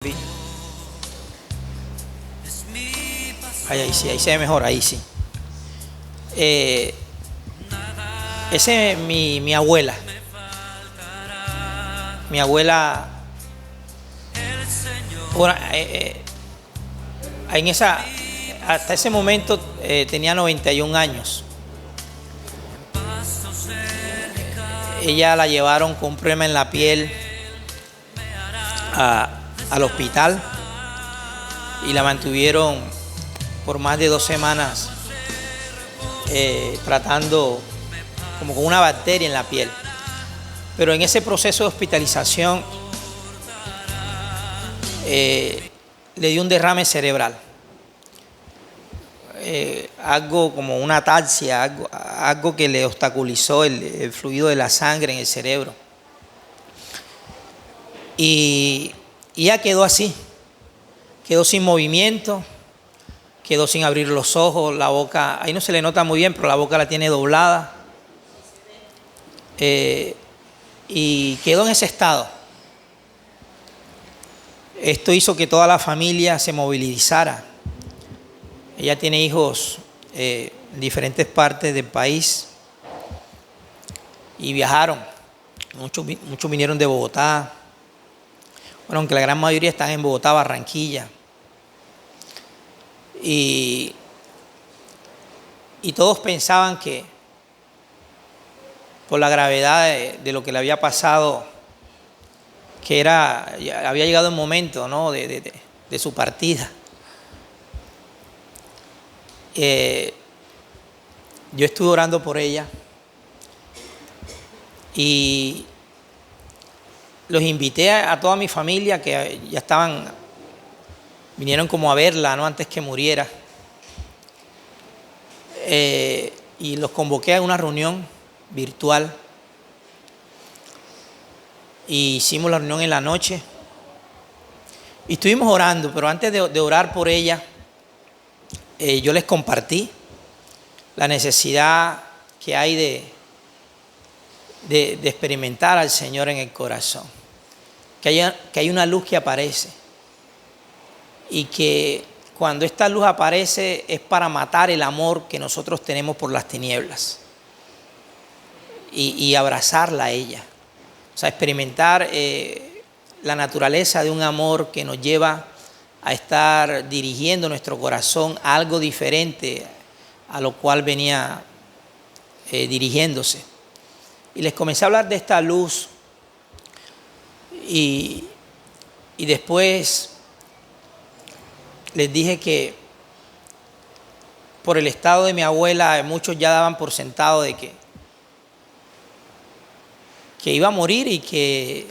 Ahí sí, ahí se ve mejor, ahí sí. Ese es mi abuela. Mi abuela, bueno, hasta ese momento tenía 91 años. Ella la llevaron con un problema en la piel al hospital y la mantuvieron por más de 2 semanas tratando como con una bacteria en la piel. Pero en ese proceso de hospitalización le dio un derrame cerebral. Algo como una ataxia, algo que le obstaculizó el fluido de la sangre en el cerebro. Y ella quedó así, quedó sin movimiento, quedó sin abrir los ojos, la boca, ahí no se le nota muy bien, pero la boca la tiene doblada. Y quedó en ese estado. Esto hizo que toda la familia se movilizara. Ella tiene hijos en diferentes partes del país y viajaron. Muchos vinieron de Bogotá. Bueno, aunque la gran mayoría están en Bogotá, Barranquilla. Y todos pensaban que por la gravedad de lo que le había pasado, que había llegado el momento, ¿no?, de su partida. Yo estuve orando por ella y los invité a toda mi familia que ya vinieron como a verla, ¿no?, antes que muriera. Y los convoqué a una reunión virtual. Y hicimos la reunión en la noche. Y estuvimos orando, pero antes de orar por ella, yo les compartí la necesidad que hay de experimentar al Señor en el corazón. Que hay una luz que aparece. Y que cuando esta luz aparece es para matar el amor que nosotros tenemos por las tinieblas. Y abrazarla a ella. O sea, experimentar la naturaleza de un amor que nos lleva a estar dirigiendo nuestro corazón a algo diferente a lo cual venía dirigiéndose. Y les comencé a hablar de esta luz y después les dije que por el estado de mi abuela muchos ya daban por sentado de que iba a morir y que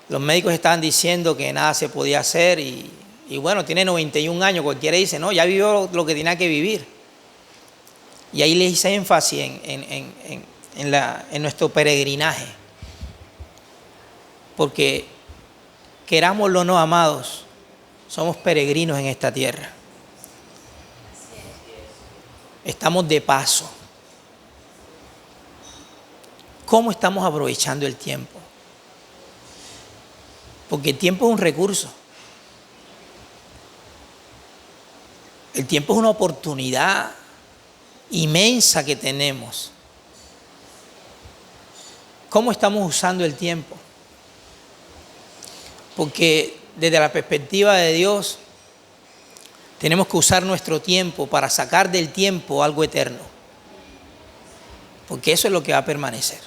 los médicos estaban diciendo que nada se podía hacer y bueno, tiene 91 años, cualquiera dice, no, ya vivió lo que tenía que vivir. Y ahí les hice énfasis en nuestro peregrinaje. Porque querámoslo o no, amados, somos peregrinos en esta tierra. Estamos de paso. ¿Cómo estamos aprovechando el tiempo? Porque el tiempo es un recurso. El tiempo es una oportunidad inmensa que tenemos. ¿Cómo estamos usando el tiempo? Porque desde la perspectiva de Dios, tenemos que usar nuestro tiempo para sacar del tiempo algo eterno. Porque eso es lo que va a permanecer.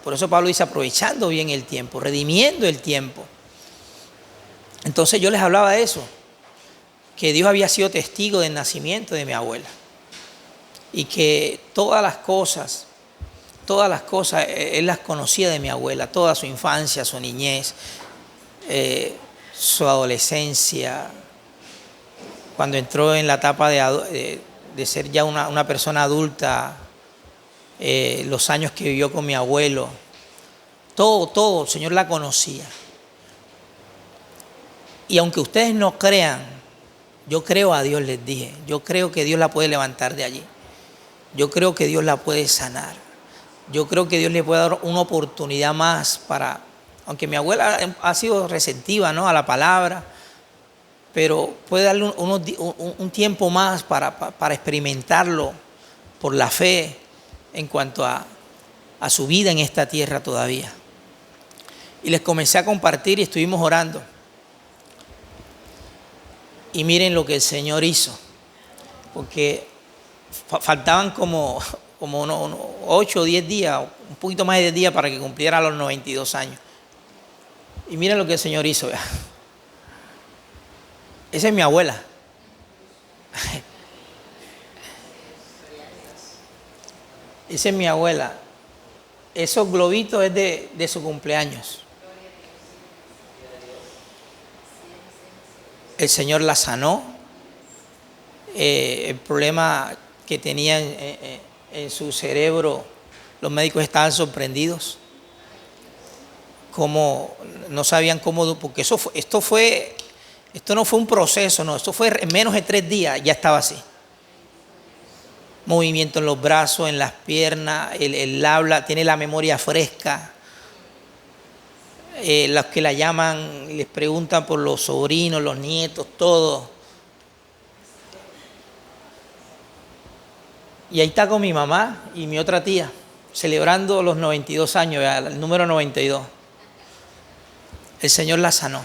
Por eso Pablo dice, aprovechando bien el tiempo, redimiendo el tiempo. Entonces yo les hablaba de eso, que Dios había sido testigo del nacimiento de mi abuela. Y que todas las cosas, Él las conocía de mi abuela, toda su infancia, su niñez, su adolescencia, cuando entró en la etapa de ser ya una persona adulta, los años que vivió con mi abuelo, todo, el Señor la conocía. Y aunque ustedes no crean, yo creo a Dios, les dije, yo creo que Dios la puede levantar de allí. Yo creo que Dios la puede sanar. Yo creo que Dios le puede dar una oportunidad más para Aunque mi abuela ha sido receptiva, ¿no?, a la palabra, pero puede darle un tiempo más para experimentarlo por la fe en cuanto a su vida en esta tierra todavía. Y les comencé a compartir y estuvimos orando. Y miren lo que el Señor hizo, porque faltaban como unos 8 o 10 días, un poquito más de 10 días para que cumpliera los 92 años. Y miren lo que el Señor hizo, vea. Esa es mi abuela. Esa es mi abuela. Esos globitos es de su cumpleaños. El Señor la sanó. El problema que tenía en su cerebro, los médicos estaban sorprendidos. Como no sabían cómo, porque esto no fue un proceso, no, esto fue en menos de 3 días, ya estaba así. Movimiento en los brazos, en las piernas, el habla, tiene la memoria fresca. Los que la llaman, les preguntan por los sobrinos, los nietos, todo. Y ahí está con mi mamá y mi otra tía, celebrando los 92 años, el número 92. El Señor la sanó.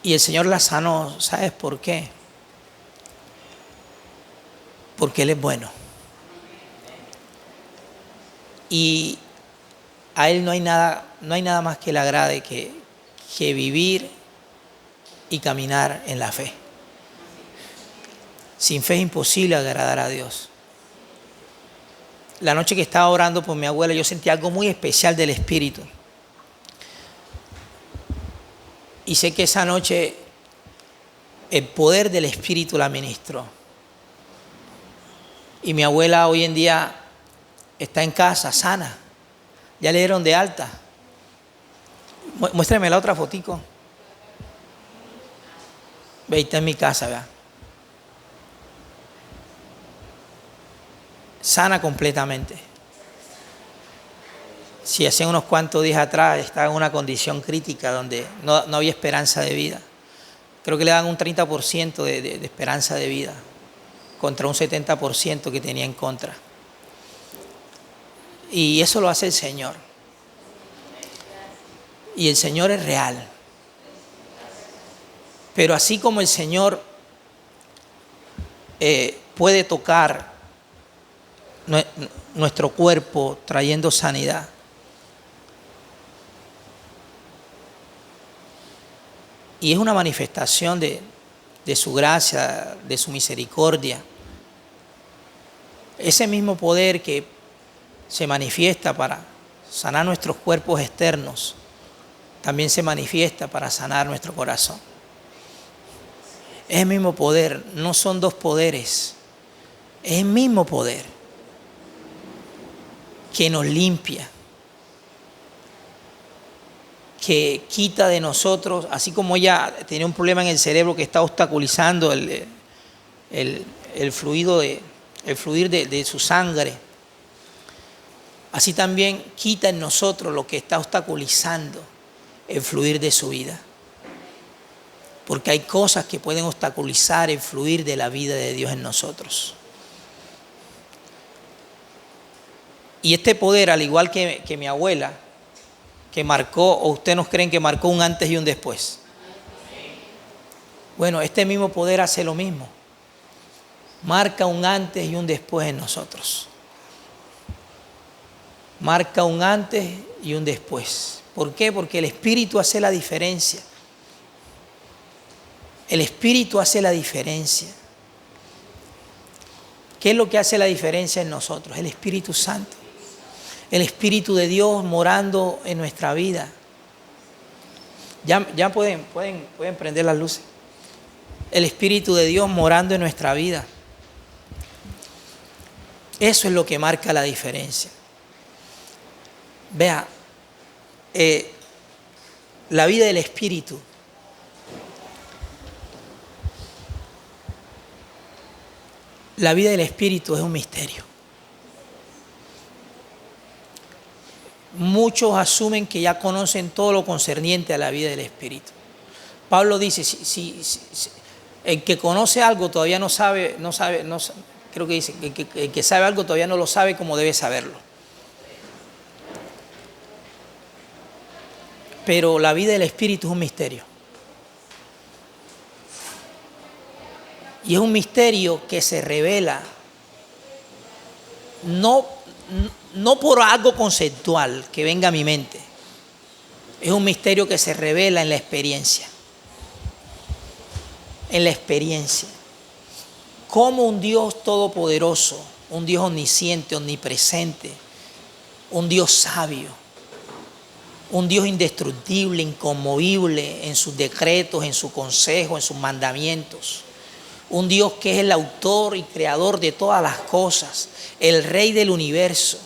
Y el Señor la sanó, ¿sabes por qué? Porque Él es bueno. Y a Él no hay nada más que le agrade que vivir y caminar en la fe. Sin fe es imposible agradar a Dios. La noche que estaba orando por mi abuela, yo sentí algo muy especial del Espíritu. Y sé que esa noche el poder del Espíritu la ministró. Y mi abuela hoy en día está en casa, sana. Ya le dieron de alta. Muéstrame la otra fotico. Ve, está en mi casa, vea. Sana completamente. Si hace unos cuantos días atrás estaba en una condición crítica donde no había esperanza de vida. Creo que le dan un 30% de esperanza de vida contra un 70% que tenía en contra. Y eso lo hace el Señor. Y el Señor es real. Pero así como el Señor puede tocar nuestro cuerpo trayendo sanidad, y es una manifestación de su gracia, de su misericordia, ese mismo poder que se manifiesta para sanar nuestros cuerpos externos, también se manifiesta para sanar nuestro corazón. Es el mismo poder, no son dos poderes, es el mismo poder que nos limpia, que quita de nosotros, así como ella tenía un problema en el cerebro que está obstaculizando el fluir de su sangre, así también quita en nosotros lo que está obstaculizando el fluir de su vida. Porque hay cosas que pueden obstaculizar el fluir de la vida de Dios en nosotros. Y este poder, al igual que mi abuela, que marcó, o ustedes nos creen que marcó un antes y un después. Bueno, este mismo poder hace lo mismo. Marca un antes y un después en nosotros. Marca un antes y un después. ¿Por qué? Porque el Espíritu hace la diferencia. El Espíritu hace la diferencia. ¿Qué es lo que hace la diferencia en nosotros? El Espíritu Santo. El Espíritu de Dios morando en nuestra vida. Ya pueden prender las luces. El Espíritu de Dios morando en nuestra vida. Eso es lo que marca la diferencia. Vea, la vida del Espíritu. La vida del Espíritu es un misterio. muchos asumen que ya conocen todo lo concerniente a la vida del Espíritu. Pablo dice, si el que conoce algo todavía no sabe, creo que dice, el que sabe algo todavía no lo sabe como debe saberlo. Pero la vida del Espíritu es un misterio. Y es un misterio que se revela no por algo conceptual que venga a mi mente. Es un misterio que se revela en la experiencia. En la experiencia. Como un Dios todopoderoso, un Dios omnisciente, omnipresente, un Dios sabio, un Dios indestructible, inconmovible en sus decretos, en su consejo, en sus mandamientos. Un Dios que es el autor y creador de todas las cosas, el rey del universo.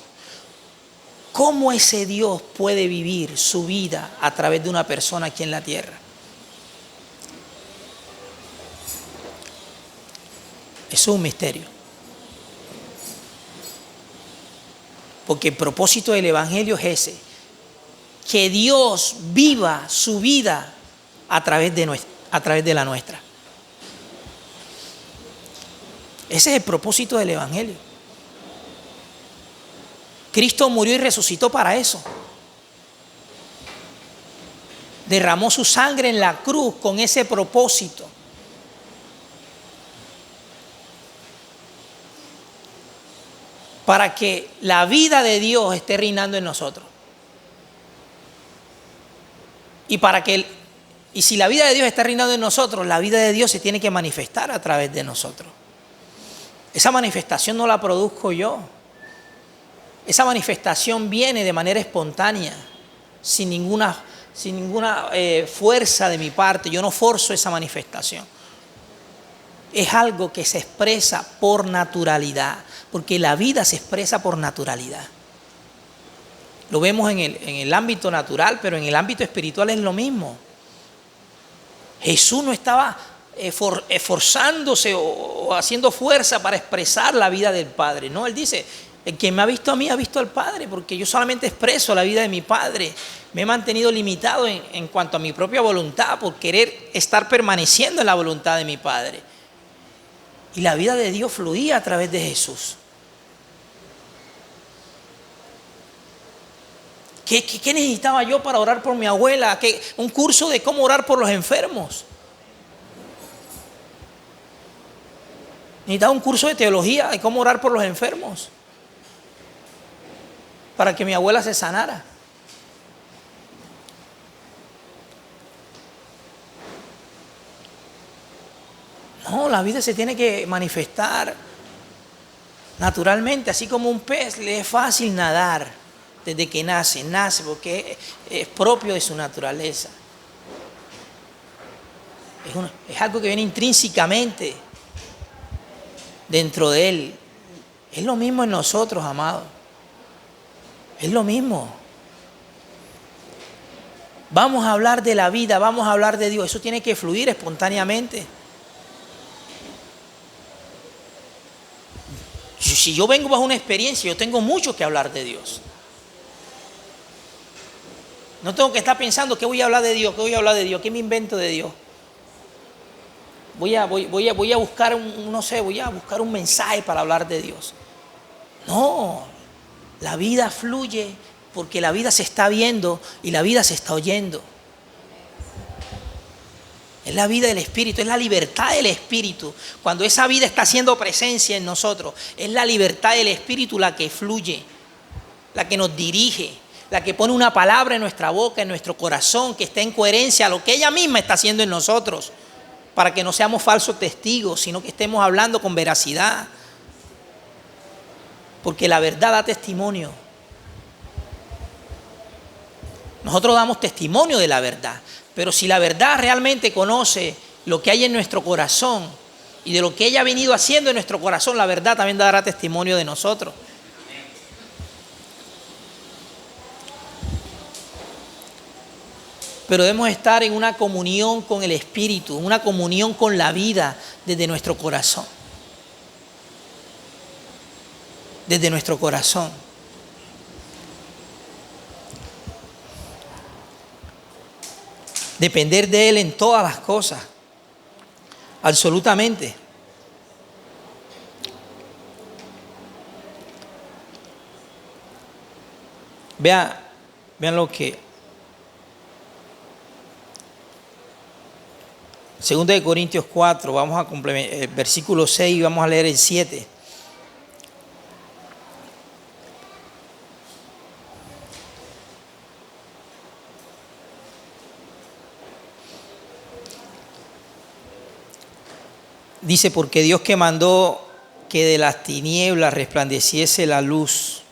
¿Cómo ese Dios puede vivir su vida a través de una persona aquí en la tierra? Eso es un misterio. Porque el propósito del Evangelio es ese, que Dios viva su vida a través de la nuestra. Ese es el propósito del Evangelio. Cristo murió y resucitó para eso. Derramó su sangre en la cruz con ese propósito. Para que la vida de Dios esté reinando en nosotros. Y si la vida de Dios está reinando en nosotros, la vida de Dios se tiene que manifestar a través de nosotros. Esa manifestación no la produzco yo. Esa manifestación viene de manera espontánea, sin ninguna fuerza de mi parte. Yo no forzo esa manifestación. Es algo que se expresa por naturalidad, porque la vida se expresa por naturalidad. Lo vemos en el ámbito natural, pero en el ámbito espiritual es lo mismo. Jesús no estaba esforzándose o haciendo fuerza para expresar la vida del Padre. No, Él dice, el que me ha visto a mí ha visto al Padre, porque yo solamente expreso la vida de mi Padre. Me he mantenido limitado en cuanto a mi propia voluntad por querer estar permaneciendo en la voluntad de mi Padre. Y la vida de Dios fluía a través de Jesús. ¿Qué necesitaba yo para orar por mi abuela? Un curso de cómo orar por los enfermos. Necesitaba un curso de teología de cómo orar por los enfermos. Para que mi abuela se sanara. No, la vida se tiene que manifestar naturalmente, así como un pez le es fácil nadar desde que nace porque es propio de su naturaleza. Es algo que viene intrínsecamente dentro de él. Es lo mismo en nosotros, amados. Es lo mismo. Vamos a hablar de la vida, vamos a hablar de Dios. Eso tiene que fluir espontáneamente. Si yo vengo bajo una experiencia, yo tengo mucho que hablar de Dios. No tengo que estar pensando qué voy a hablar de Dios, qué me invento de Dios. Voy a buscar un mensaje para hablar de Dios. No, la vida fluye porque la vida se está viendo y la vida se está oyendo. Es la vida del Espíritu, es la libertad del Espíritu. Cuando esa vida está haciendo presencia en nosotros, es la libertad del Espíritu la que fluye, la que nos dirige, la que pone una palabra en nuestra boca, en nuestro corazón, que esté en coherencia a lo que ella misma está haciendo en nosotros, para que no seamos falsos testigos, sino que estemos hablando con veracidad. Porque la verdad da testimonio. Nosotros damos testimonio de la verdad. Pero si la verdad realmente conoce lo que hay en nuestro corazón y de lo que ella ha venido haciendo en nuestro corazón, la verdad también dará testimonio de nosotros. Pero debemos estar en una comunión con el Espíritu, en una comunión con la vida desde nuestro corazón. Desde nuestro corazón. Depender de Él en todas las cosas. Absolutamente. Vean lo que 2 de Corintios 4, vamos a complementar el versículo 6 y vamos a leer el 7. Dice, porque Dios que mandó que de las tinieblas resplandeciese la luz.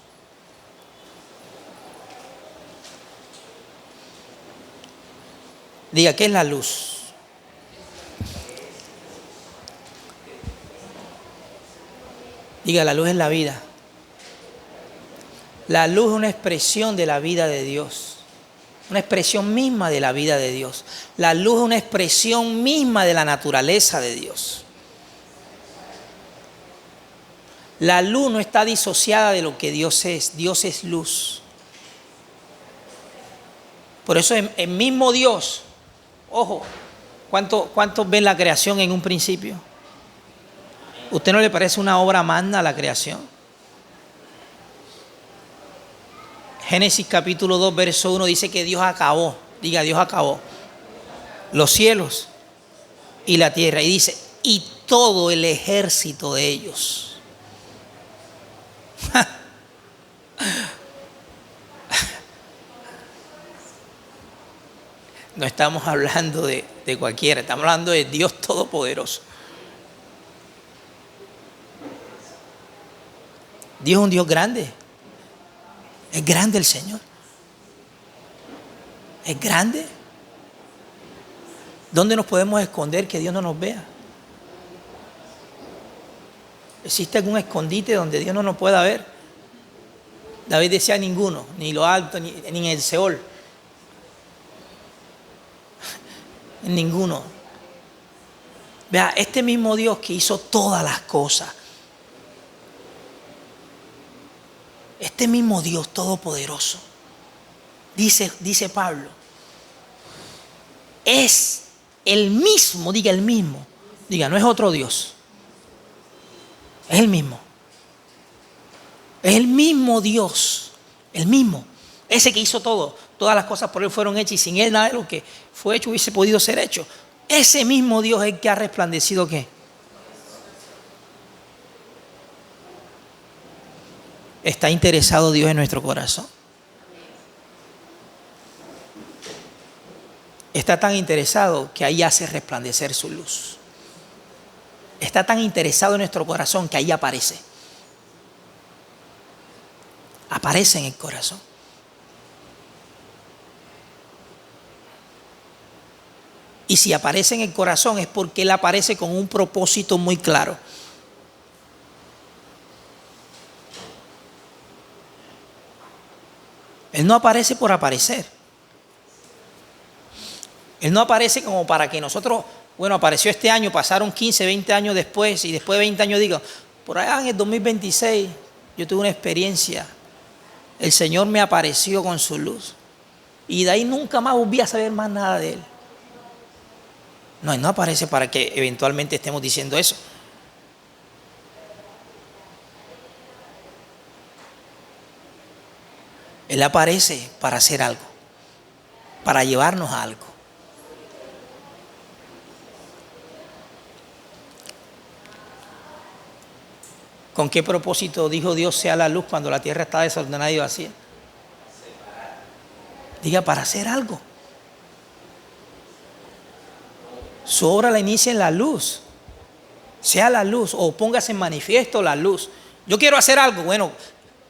Diga, ¿qué es la luz? Diga, la luz es la vida. La luz es una expresión de la vida de Dios. Una expresión misma de la vida de Dios. La luz es una expresión misma de la naturaleza de Dios. La luz no está disociada de lo que Dios es. Dios es luz. Por eso el mismo Dios, ojo, ¿cuántos ven la creación en un principio? ¿Usted no le parece una obra magna la creación? Génesis capítulo 2, verso 1 dice que Dios acabó. Diga, Dios acabó los cielos y la tierra. Y dice, y todo el ejército de ellos. No estamos hablando de cualquiera, estamos hablando de Dios Todopoderoso. Dios es un Dios grande. Es grande el Señor. Es grande. ¿Dónde nos podemos esconder que Dios no nos vea? ¿Existe algún escondite donde Dios no nos pueda ver? David decía ninguno, ni lo alto, ni en el Seol. En ninguno. Vea, este mismo Dios que hizo todas las cosas. Este mismo Dios todopoderoso, dice Pablo, es el mismo, diga el mismo, diga, no es otro Dios, es el mismo. Es el mismo Dios, el mismo, ese que hizo todo, todas las cosas por Él fueron hechas y sin Él nada de lo que fue hecho hubiese podido ser hecho. Ese mismo Dios es el que ha resplandecido ¿qué? ¿Está interesado Dios en nuestro corazón? Está tan interesado que ahí hace resplandecer su luz. Está tan interesado en nuestro corazón que ahí aparece. Aparece en el corazón. Y si aparece en el corazón es porque Él aparece con un propósito muy claro. Él no aparece por aparecer. Él no aparece como para que nosotros, bueno, apareció este año, pasaron 15, 20 años después y después de 20 años digo, por allá en el 2026 yo tuve una experiencia. El Señor me apareció con su luz. Y de ahí nunca más volví a saber más nada de Él. No, Él no aparece para que eventualmente estemos diciendo eso. Él aparece para hacer algo, para llevarnos a algo. ¿Con qué propósito dijo Dios sea la luz cuando la tierra está desordenada y vacía? Diga, para hacer algo. Su obra la inicia en la luz. Sea la luz o póngase en manifiesto la luz. Yo quiero hacer algo. Bueno,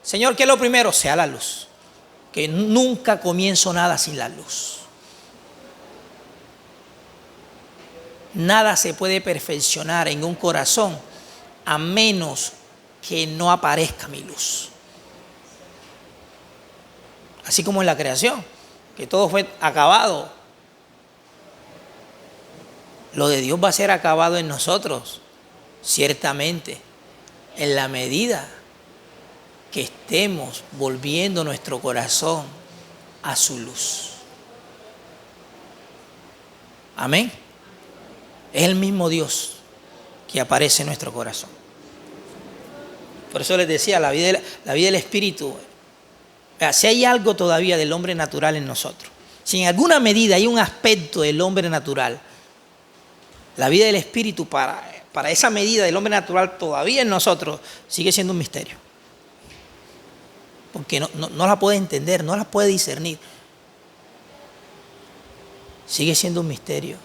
Señor, ¿qué es lo primero? Sea la luz. Que nunca comienzo nada sin la luz. Nada se puede perfeccionar en un corazón a menos que no aparezca mi luz. Así como en la creación, que todo fue acabado. Lo de Dios va a ser acabado en nosotros, ciertamente, en la medida que estemos volviendo nuestro corazón a su luz. Amén. Es el mismo Dios que aparece en nuestro corazón. Por eso les decía, la vida del Espíritu. Si hay algo todavía del hombre natural en nosotros, si en alguna medida hay un aspecto del hombre natural, la vida del Espíritu para esa medida del hombre natural todavía en nosotros sigue siendo un misterio. Porque no la puede entender, no la puede discernir. Sigue siendo un misterio.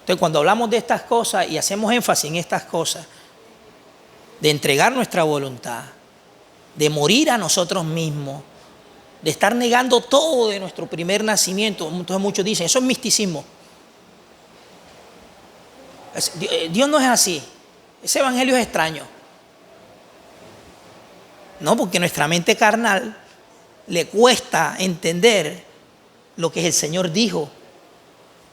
Entonces, cuando hablamos de estas cosas y hacemos énfasis en estas cosas, de entregar nuestra voluntad, de morir a nosotros mismos, de estar negando todo de nuestro primer nacimiento. Entonces muchos dicen, eso es misticismo. Dios no es así. Ese evangelio es extraño. No, porque nuestra mente carnal le cuesta entender lo que el Señor dijo.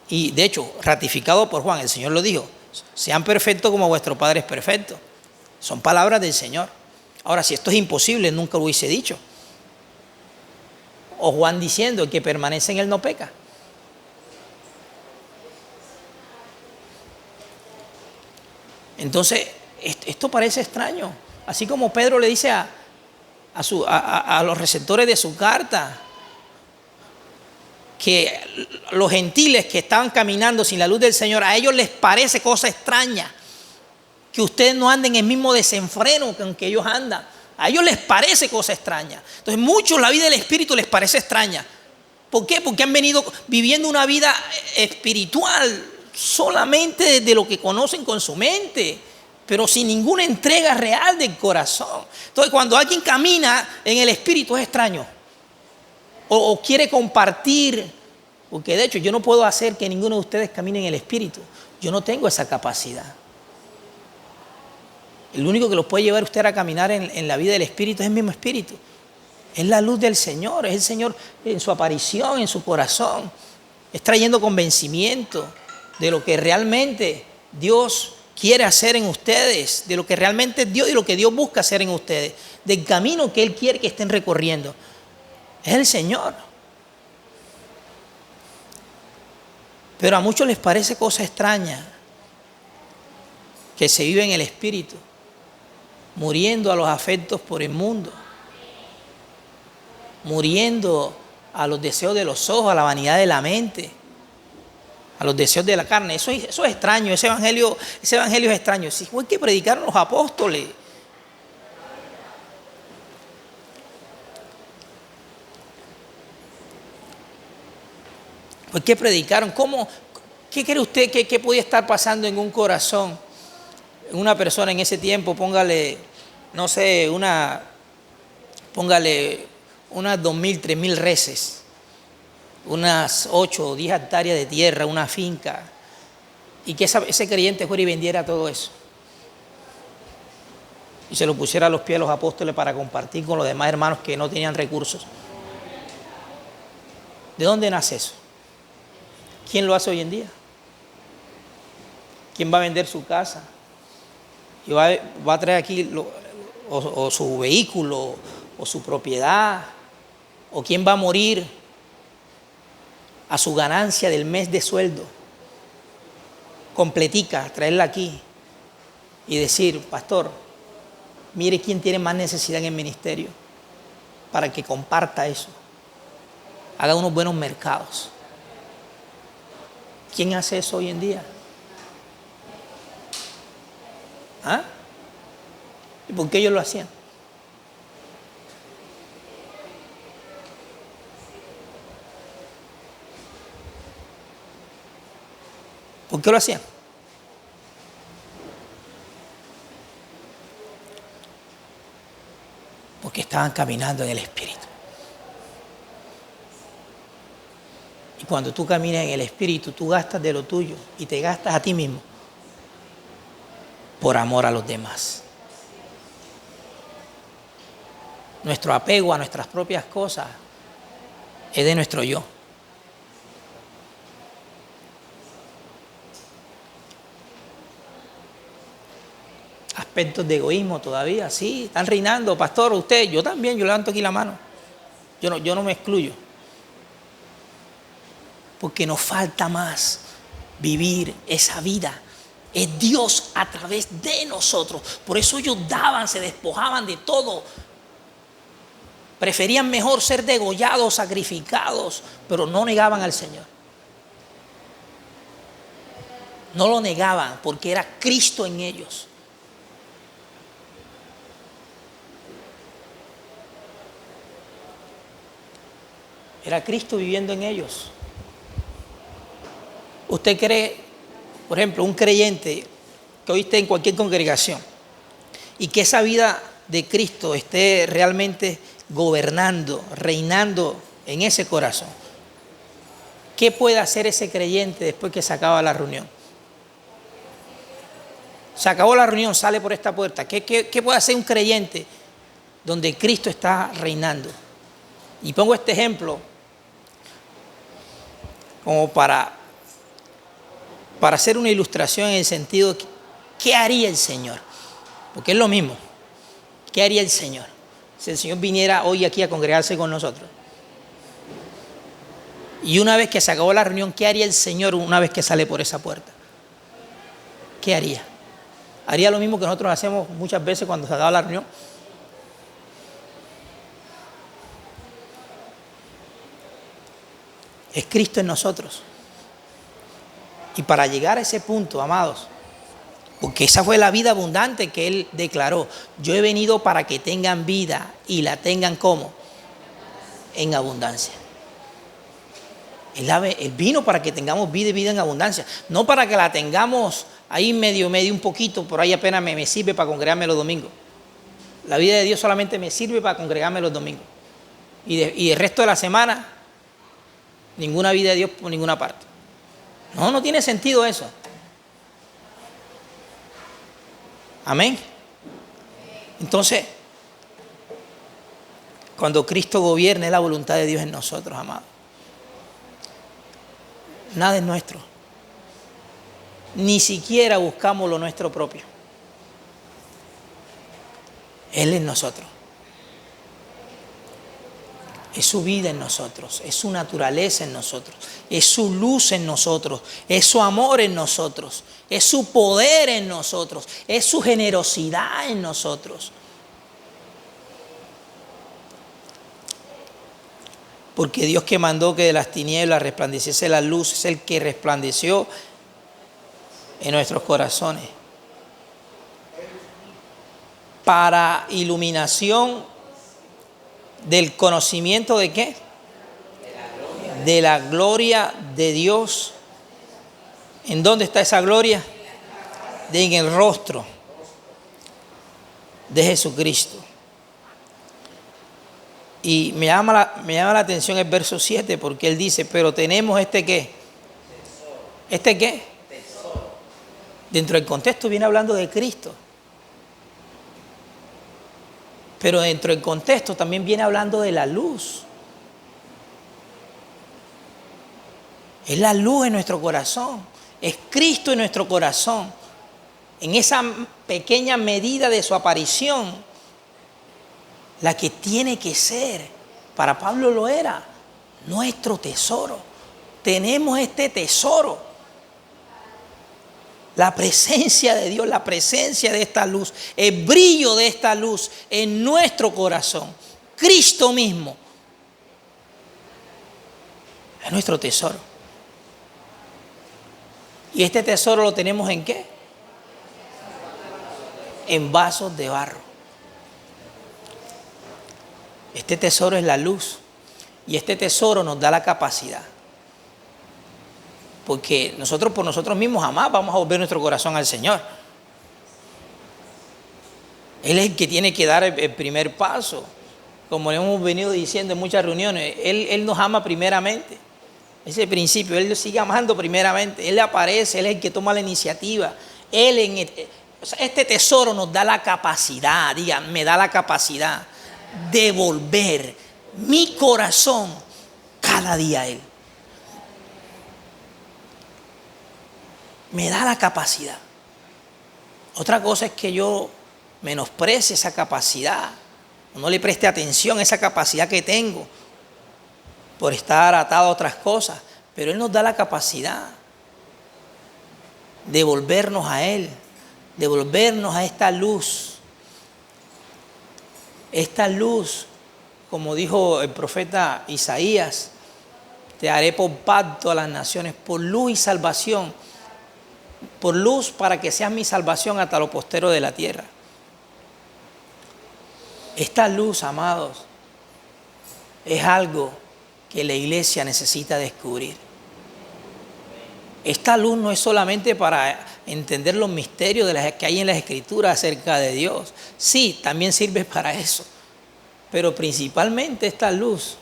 Y de hecho, ratificado por Juan, el Señor lo dijo, sean perfectos como vuestro Padre es perfecto. Son palabras del Señor. Ahora, si esto es imposible, nunca lo hubiese dicho. O Juan diciendo, el que permanece en él no peca. Entonces, esto parece extraño. Así como Pedro le dice a los receptores de su carta, que los gentiles que estaban caminando sin la luz del Señor, a ellos les parece cosa extraña que ustedes no anden en el mismo desenfreno con que ellos andan. A ellos les parece cosa extraña. Entonces, muchos la vida del Espíritu les parece extraña. ¿Por qué? Porque han venido viviendo una vida espiritual solamente desde lo que conocen con su mente, pero sin ninguna entrega real del corazón. Entonces, cuando alguien camina en el Espíritu es extraño. O quiere compartir, porque de hecho yo no puedo hacer que ninguno de ustedes camine en el Espíritu. Yo no tengo esa capacidad. El único que los puede llevar a usted a caminar en la vida del Espíritu es el mismo Espíritu. Es la luz del Señor, es el Señor en su aparición, en su corazón. Es trayendo convencimiento de lo que realmente Dios quiere hacer en ustedes, de lo que realmente es Dios y lo que Dios busca hacer en ustedes, del camino que Él quiere que estén recorriendo. Es el Señor. Pero a muchos les parece cosa extraña que se vive en el Espíritu, muriendo a los afectos por el mundo, muriendo a los deseos de los ojos, a la vanidad de la mente, a los deseos de la carne. Eso es extraño, ese evangelio es extraño. Si fue que predicaron los apóstoles. ¿Por qué predicaron? ¿Qué cree usted que podía estar pasando en un corazón? En una persona en ese tiempo, póngale, no sé, póngale unas 2.000, 3.000 reses, unas 8 o 10 hectáreas de tierra, una finca, y que ese creyente fuera y vendiera todo eso. Y se lo pusiera a los pies de los apóstoles para compartir con los demás hermanos que no tenían recursos. ¿De dónde nace eso? ¿Quién lo hace hoy en día? ¿Quién va a vender su casa? Y va a traer aquí o su vehículo o su propiedad, o quién va a morir a su ganancia del mes de sueldo completica, traerla aquí y decir, pastor, mire quién tiene más necesidad en el ministerio para que comparta eso, haga unos buenos mercados. ¿Quién hace eso hoy en día? ¿Ah? ¿Y por qué ellos lo hacían? ¿Por qué lo hacían? Porque estaban caminando en el Espíritu. Y cuando tú caminas en el Espíritu, tú gastas de lo tuyo y te gastas a ti mismo por amor a los demás. Nuestro apego a nuestras propias cosas es de nuestro yo. Aspectos de egoísmo todavía, sí, están reinando, pastor, usted, yo también, yo levanto aquí la mano. Yo no me excluyo. porque nos falta más vivir esa vida. Es Dios a través de nosotros. Por eso ellos daban, se despojaban de todo. Preferían mejor ser degollados, sacrificados, pero no negaban al Señor. No lo negaban porque era Cristo en ellos. Era Cristo viviendo en ellos. ¿Usted cree, por ejemplo, un creyente que hoy esté en cualquier congregación y que esa vida de Cristo esté realmente gobernando, reinando en ese corazón? ¿Qué puede hacer ese creyente después que se acaba la reunión? Se acabó la reunión, sale por esta puerta. ¿Qué puede hacer un creyente donde Cristo está reinando? Y pongo este ejemplo como para hacer una ilustración en el sentido de ¿qué haría el Señor? Porque es lo mismo. ¿Qué haría el Señor? Si el Señor viniera hoy aquí a congregarse con nosotros. Y una vez que se acabó la reunión, ¿qué haría el Señor una vez que sale por esa puerta? ¿Qué haría? ¿Haría lo mismo que nosotros hacemos muchas veces cuando se acaba la reunión? Es Cristo en nosotros. Y para llegar a ese punto, amados, porque esa fue la vida abundante que Él declaró. Yo he venido para que tengan vida y la tengan ¿cómo? En abundancia. Él vino para que tengamos vida y vida en abundancia. No para que la tengamos ahí medio, un poquito, por ahí apenas me sirve para congregarme los domingos. La vida de Dios solamente me sirve para congregarme los domingos. Y el resto de la semana, ninguna vida de Dios por ninguna parte. No tiene sentido eso. Amén. Entonces, cuando Cristo gobierna, es la voluntad de Dios en nosotros, amados. Nada es nuestro. Ni siquiera buscamos lo nuestro propio. Él es nosotros. Es su vida en nosotros, es su naturaleza en nosotros, es su luz en nosotros, es su amor en nosotros, es su poder en nosotros, es su generosidad en nosotros. Porque Dios que mandó que de las tinieblas resplandeciese la luz es el que resplandeció en nuestros corazones para iluminación del conocimiento de ¿qué? De la gloria de Dios. ¿En dónde está esa gloria? En el rostro de Jesucristo. Y me llama la atención el verso 7 porque él dice, pero tenemos ¿este qué? ¿Este qué? Dentro del contexto viene hablando de Cristo. Pero dentro del contexto también viene hablando de la luz. Es la luz en nuestro corazón. Es Cristo en nuestro corazón. En esa pequeña medida de su aparición, la que tiene que ser, para Pablo lo era, nuestro tesoro. Tenemos este tesoro. La presencia de Dios, la presencia de esta luz, el brillo de esta luz en nuestro corazón. Cristo mismo es nuestro tesoro. ¿Y este tesoro lo tenemos en qué? En vasos de barro. Este tesoro es la luz. Y este tesoro nos da la capacidad. Porque nosotros por nosotros mismos jamás vamos a volver nuestro corazón al Señor. Él es el que tiene que dar el primer paso. Como le hemos venido diciendo en muchas reuniones, Él nos ama primeramente. Ese principio, Él lo sigue amando primeramente. Él aparece, Él es el que toma la iniciativa. Este tesoro nos da la capacidad, digan, me da la capacidad de volver mi corazón cada día a Él. Me da la capacidad. Otra cosa es que yo menosprecie esa capacidad, no le preste atención a esa capacidad que tengo por estar atado a otras cosas. Pero Él nos da la capacidad de volvernos a Él, de volvernos a esta luz. Esta luz, como dijo el profeta Isaías, te haré por pacto a las naciones, por luz y salvación, por luz para que seas mi salvación hasta lo postero de la tierra. Esta luz, amados, es algo que la iglesia necesita descubrir. Esta luz no es solamente para entender los misterios que hay en las Escrituras acerca de Dios. Sí, también sirve para eso. Pero principalmente esta luz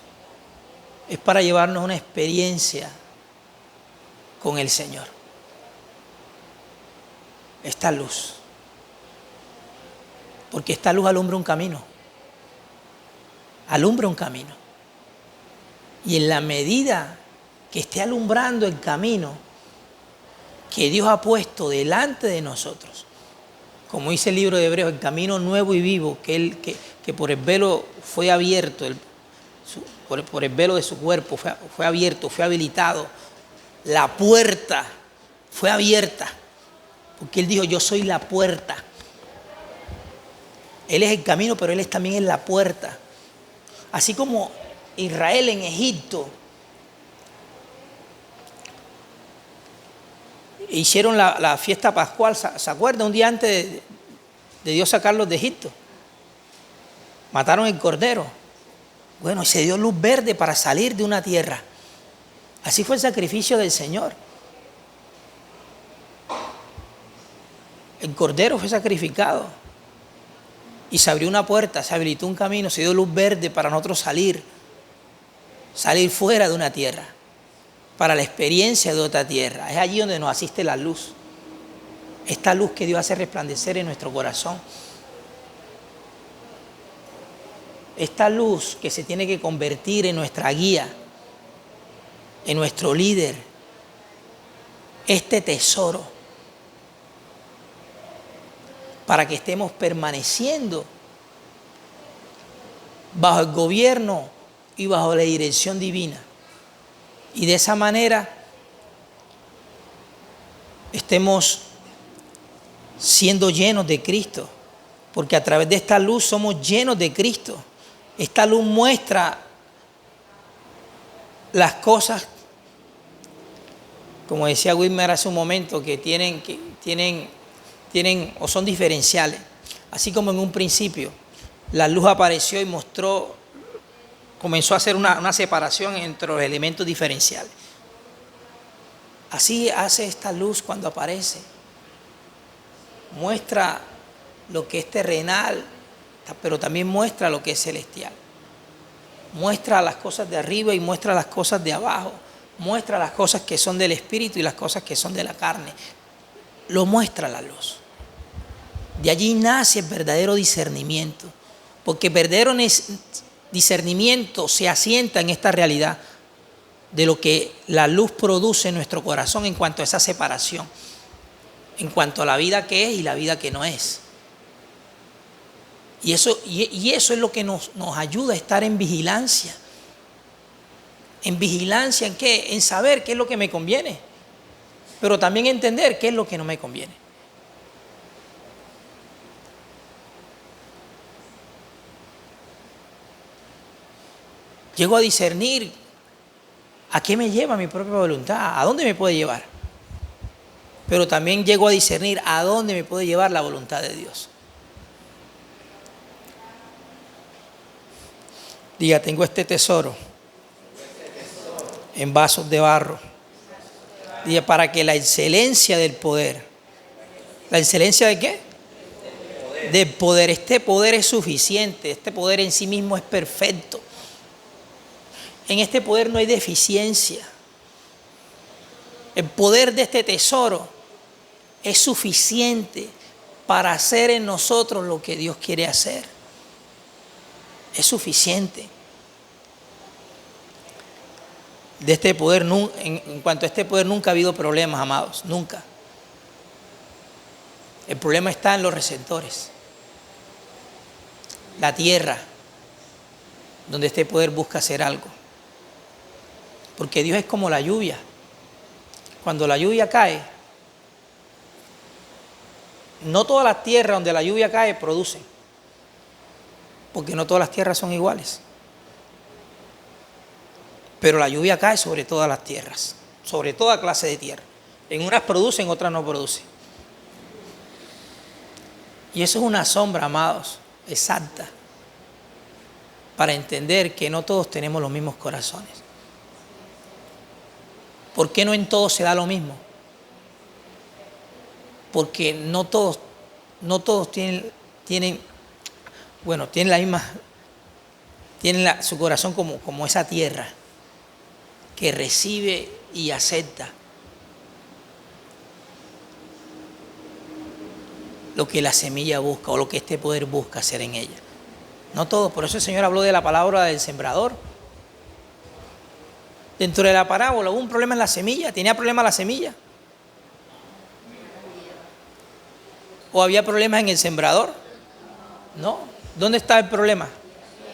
es para llevarnos una experiencia con el Señor. Esta luz. Porque esta luz alumbra un camino. Alumbra un camino. Y en la medida que esté alumbrando el camino que Dios ha puesto delante de nosotros, como dice el libro de Hebreos, el camino nuevo y vivo que por el velo fue abierto, por el velo de su cuerpo fue abierto, fue habilitado, la puerta fue abierta, porque Él dijo: yo soy la puerta. Él es el camino, pero Él también es la puerta. Así como Israel en Egipto hicieron la fiesta pascual, ¿se acuerdan? Un día antes de Dios sacarlos de Egipto. Mataron el cordero. Bueno, y se dio luz verde para salir de una tierra. Así fue el sacrificio del Señor. El cordero fue sacrificado. Y se abrió una puerta, se habilitó un camino, se dio luz verde para nosotros salir fuera de una tierra, para la experiencia de otra tierra. Es allí donde nos asiste la luz. Esta luz que Dios hace resplandecer en nuestro corazón. Esta luz que se tiene que convertir en nuestra guía, en nuestro líder. Este tesoro, para que estemos permaneciendo bajo el gobierno y bajo la dirección divina. Y de esa manera estemos siendo llenos de Cristo, porque a través de esta luz somos llenos de Cristo. Esta luz muestra las cosas, como decía Wilmer hace un momento, que tienen o son diferenciales. Así como en un principio la luz apareció y comenzó a hacer una separación entre los elementos diferenciales. Así hace esta luz cuando aparece. Muestra lo que es terrenal, pero también muestra lo que es celestial. Muestra las cosas de arriba y muestra las cosas de abajo. Muestra las cosas que son del espíritu y las cosas que son de la carne. Lo muestra la luz. De allí nace el verdadero discernimiento, porque el verdadero discernimiento se asienta en esta realidad de lo que la luz produce en nuestro corazón en cuanto a esa separación, en cuanto a la vida que es y la vida que no es. Y eso es lo que nos ayuda a estar en vigilancia. ¿En vigilancia en qué? En saber qué es lo que me conviene, pero también entender qué es lo que no me conviene. Llego a discernir a qué me lleva mi propia voluntad, a dónde me puede llevar. Pero también llego a discernir a dónde me puede llevar la voluntad de Dios. Diga: tengo este tesoro en vasos de barro. Diga: para que la excelencia del poder. ¿La excelencia de qué? Del poder. Este poder es suficiente. Este poder en sí mismo es perfecto. En este poder no hay deficiencia. El poder de este tesoro es suficiente para hacer en nosotros lo que Dios quiere hacer. Es suficiente. De este poder, en cuanto a este poder, nunca ha habido problemas, amados. Nunca. El problema está en los receptores. La tierra, donde este poder busca hacer algo. Porque Dios es como la lluvia. Cuando la lluvia cae, no todas las tierras donde la lluvia cae producen, porque no todas las tierras son iguales. Pero la lluvia cae sobre todas las tierras, sobre toda clase de tierra. En unas producen, en otras no producen. Y eso es una sombra, amados, exacta, para entender que no todos tenemos los mismos corazones. ¿Por qué no en todos se da lo mismo? Porque no todos tienen la misma, su corazón como esa tierra que recibe y acepta lo que la semilla busca o lo que este poder busca hacer en ella. No todos, por eso el Señor habló de la parábola del sembrador. Dentro de la parábola hubo un problema en la semilla. ¿Tenía problema la semilla? ¿O había problemas en el sembrador? No. ¿Dónde está el problema?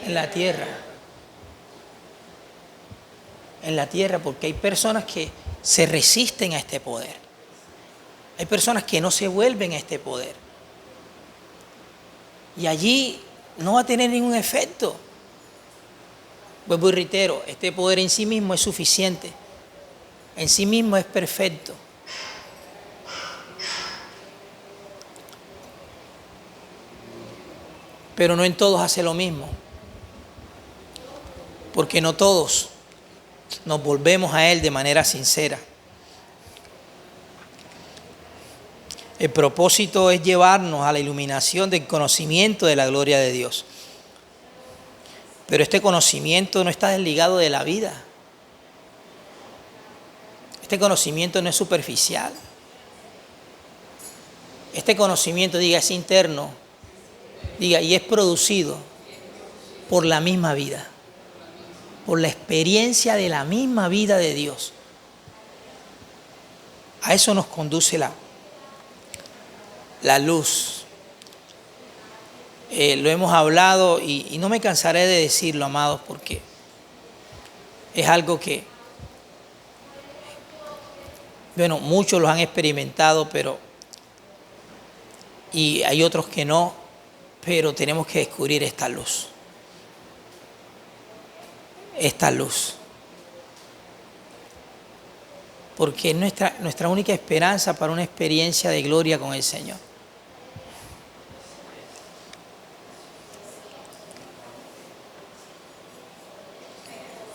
En la tierra. En la tierra, porque hay personas que se resisten a este poder. Hay personas que no se vuelven a este poder. Y allí no va a tener ningún efecto. Vuelvo y reitero, este poder en sí mismo es suficiente. En sí mismo es perfecto. Pero no en todos hace lo mismo. Porque no todos nos volvemos a Él de manera sincera. El propósito es llevarnos a la iluminación del conocimiento de la gloria de Dios. Pero este conocimiento no está desligado de la vida. Este conocimiento no es superficial. Este conocimiento, es interno, y es producido por la misma vida, por la experiencia de la misma vida de Dios. A eso nos conduce la luz. Lo hemos hablado y no me cansaré de decirlo, amados, porque es algo que, muchos lo han experimentado, y hay otros que no, pero tenemos que descubrir esta luz. Esta luz. Porque es nuestra única esperanza para una experiencia de gloria con el Señor.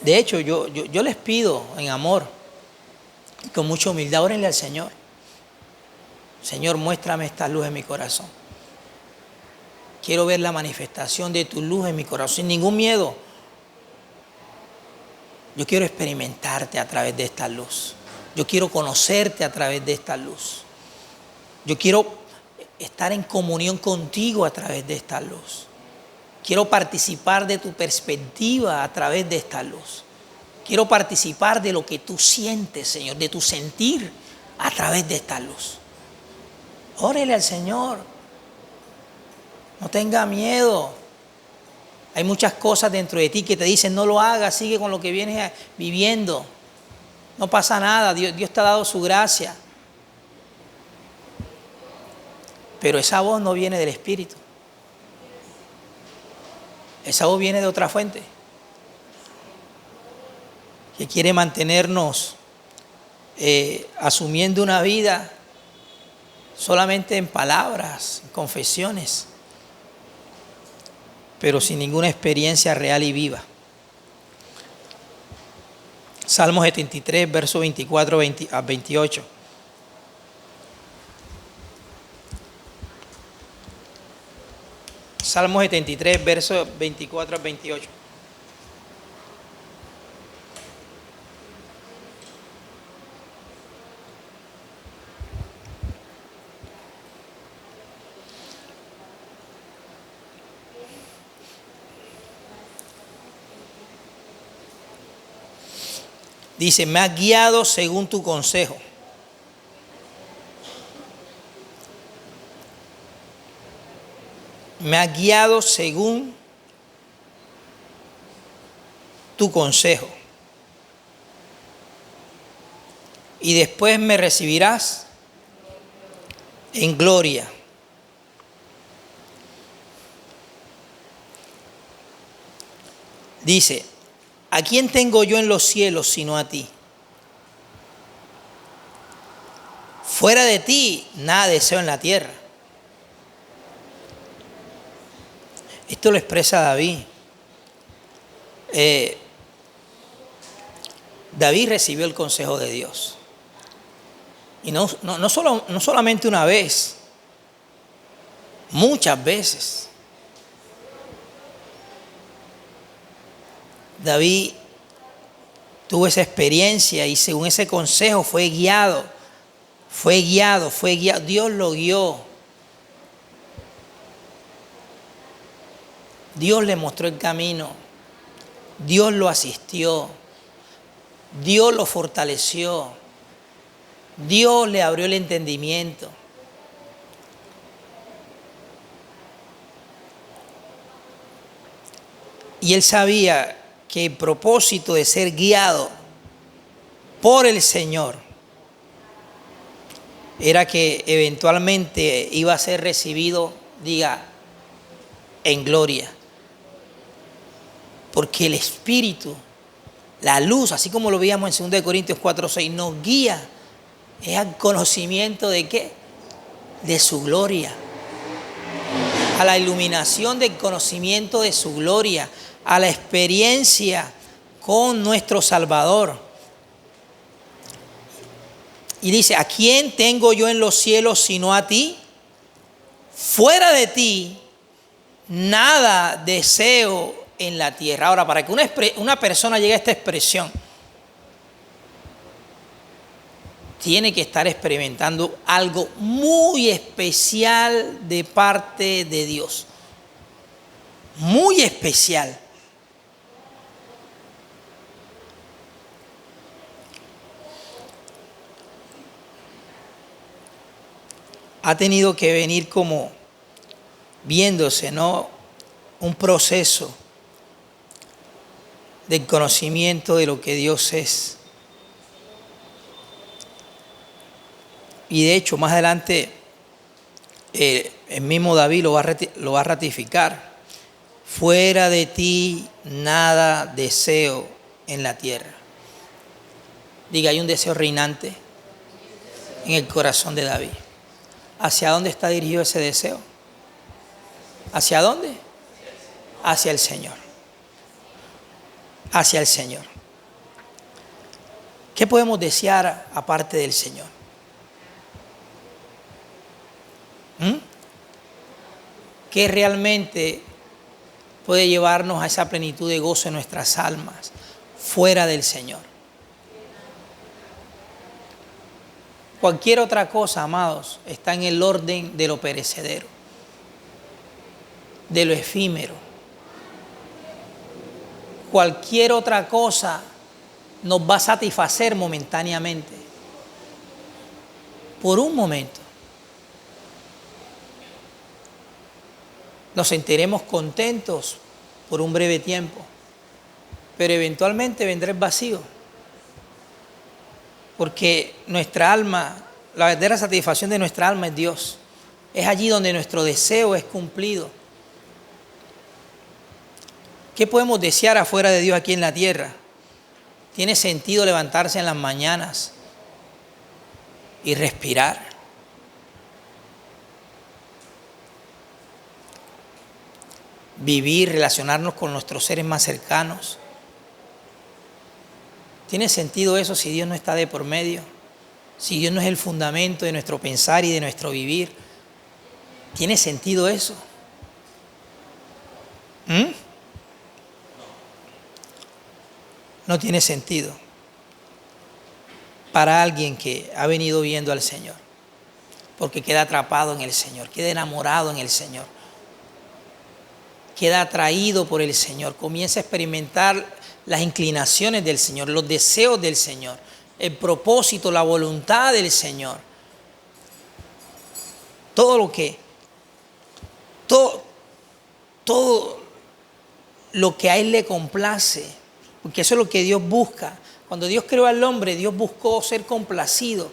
De hecho, yo les pido en amor, con mucha humildad, órenle al Señor. Señor, muéstrame esta luz en mi corazón. Quiero ver la manifestación de tu luz en mi corazón, sin ningún miedo. Yo quiero experimentarte a través de esta luz. Yo quiero conocerte a través de esta luz. Yo quiero estar en comunión contigo a través de esta luz. Quiero participar de tu perspectiva a través de esta luz. Quiero participar de lo que tú sientes, Señor, de tu sentir a través de esta luz. Órele al Señor. No tenga miedo. Hay muchas cosas dentro de ti que te dicen no lo hagas, sigue con lo que vienes viviendo. No pasa nada, Dios te ha dado su gracia. Pero esa voz no viene del Espíritu. Esa voz viene de otra fuente, que quiere mantenernos asumiendo una vida solamente en palabras, en confesiones, pero sin ninguna experiencia real y viva. Salmo 73, verso 24 a 28. Salmo 73, verso 24 al 28. Dice, me has guiado según tu consejo. Me has guiado según tu consejo. y después me recibirás en gloria. Dice, ¿a quién tengo yo en los cielos sino a ti? Fuera de ti, nada deseo en la tierra. Esto lo expresa David. David recibió el consejo de Dios. Y no solamente una vez, muchas veces. David tuvo esa experiencia y según ese consejo fue guiado. Dios lo guió. Dios le mostró el camino. Dios lo asistió. Dios lo fortaleció. Dios le abrió el entendimiento. Y él sabía que el propósito de ser guiado por el Señor era que eventualmente iba a ser recibido, diga, en gloria. Porque el Espíritu, la luz, así como lo veíamos en 2 Corintios 4:6, nos guía es al conocimiento de ¿qué? De su gloria. A la iluminación del conocimiento de su gloria, a la experiencia con nuestro Salvador. Y dice, ¿a quién tengo yo en los cielos sino a ti? Fuera de ti, nada deseo en la tierra. Ahora, para que una persona llegue a esta expresión, tiene que estar experimentando algo muy especial de parte de Dios. Muy especial. Ha tenido que venir como viéndose, ¿no? Un proceso del conocimiento de lo que Dios es. Y de hecho, más adelante, el mismo David lo va a ratificar. Fuera de ti nada deseo en la tierra. Diga, hay un deseo reinante en el corazón de David. ¿Hacia dónde está dirigido ese deseo? ¿Hacia dónde? Hacia el Señor. Hacia el Señor. ¿Qué podemos desear aparte del Señor? ¿Qué realmente puede llevarnos a esa plenitud de gozo en nuestras almas fuera del Señor? Cualquier otra cosa, amados, está en el orden de lo perecedero, de lo efímero. Cualquier otra cosa nos va a satisfacer momentáneamente, por un momento. Nos sentiremos contentos por un breve tiempo, pero eventualmente vendrá el vacío. Porque nuestra alma, la verdadera satisfacción de nuestra alma es Dios. Es allí donde nuestro deseo es cumplido. ¿Qué podemos desear afuera de Dios aquí en la tierra? ¿Tiene sentido levantarse en las mañanas y respirar? Vivir, relacionarnos con nuestros seres más cercanos. ¿Tiene sentido eso si Dios no está de por medio? Si Dios no es el fundamento de nuestro pensar y de nuestro vivir. ¿Tiene sentido eso? No tiene sentido para alguien que ha venido viendo al Señor, porque queda atrapado en el Señor, queda enamorado en el Señor, queda atraído por el Señor, comienza a experimentar las inclinaciones del Señor, los deseos del Señor, el propósito, la voluntad del Señor. Todo lo que a Él le complace, porque eso es lo que Dios busca. Cuando Dios creó al hombre, Dios buscó ser complacido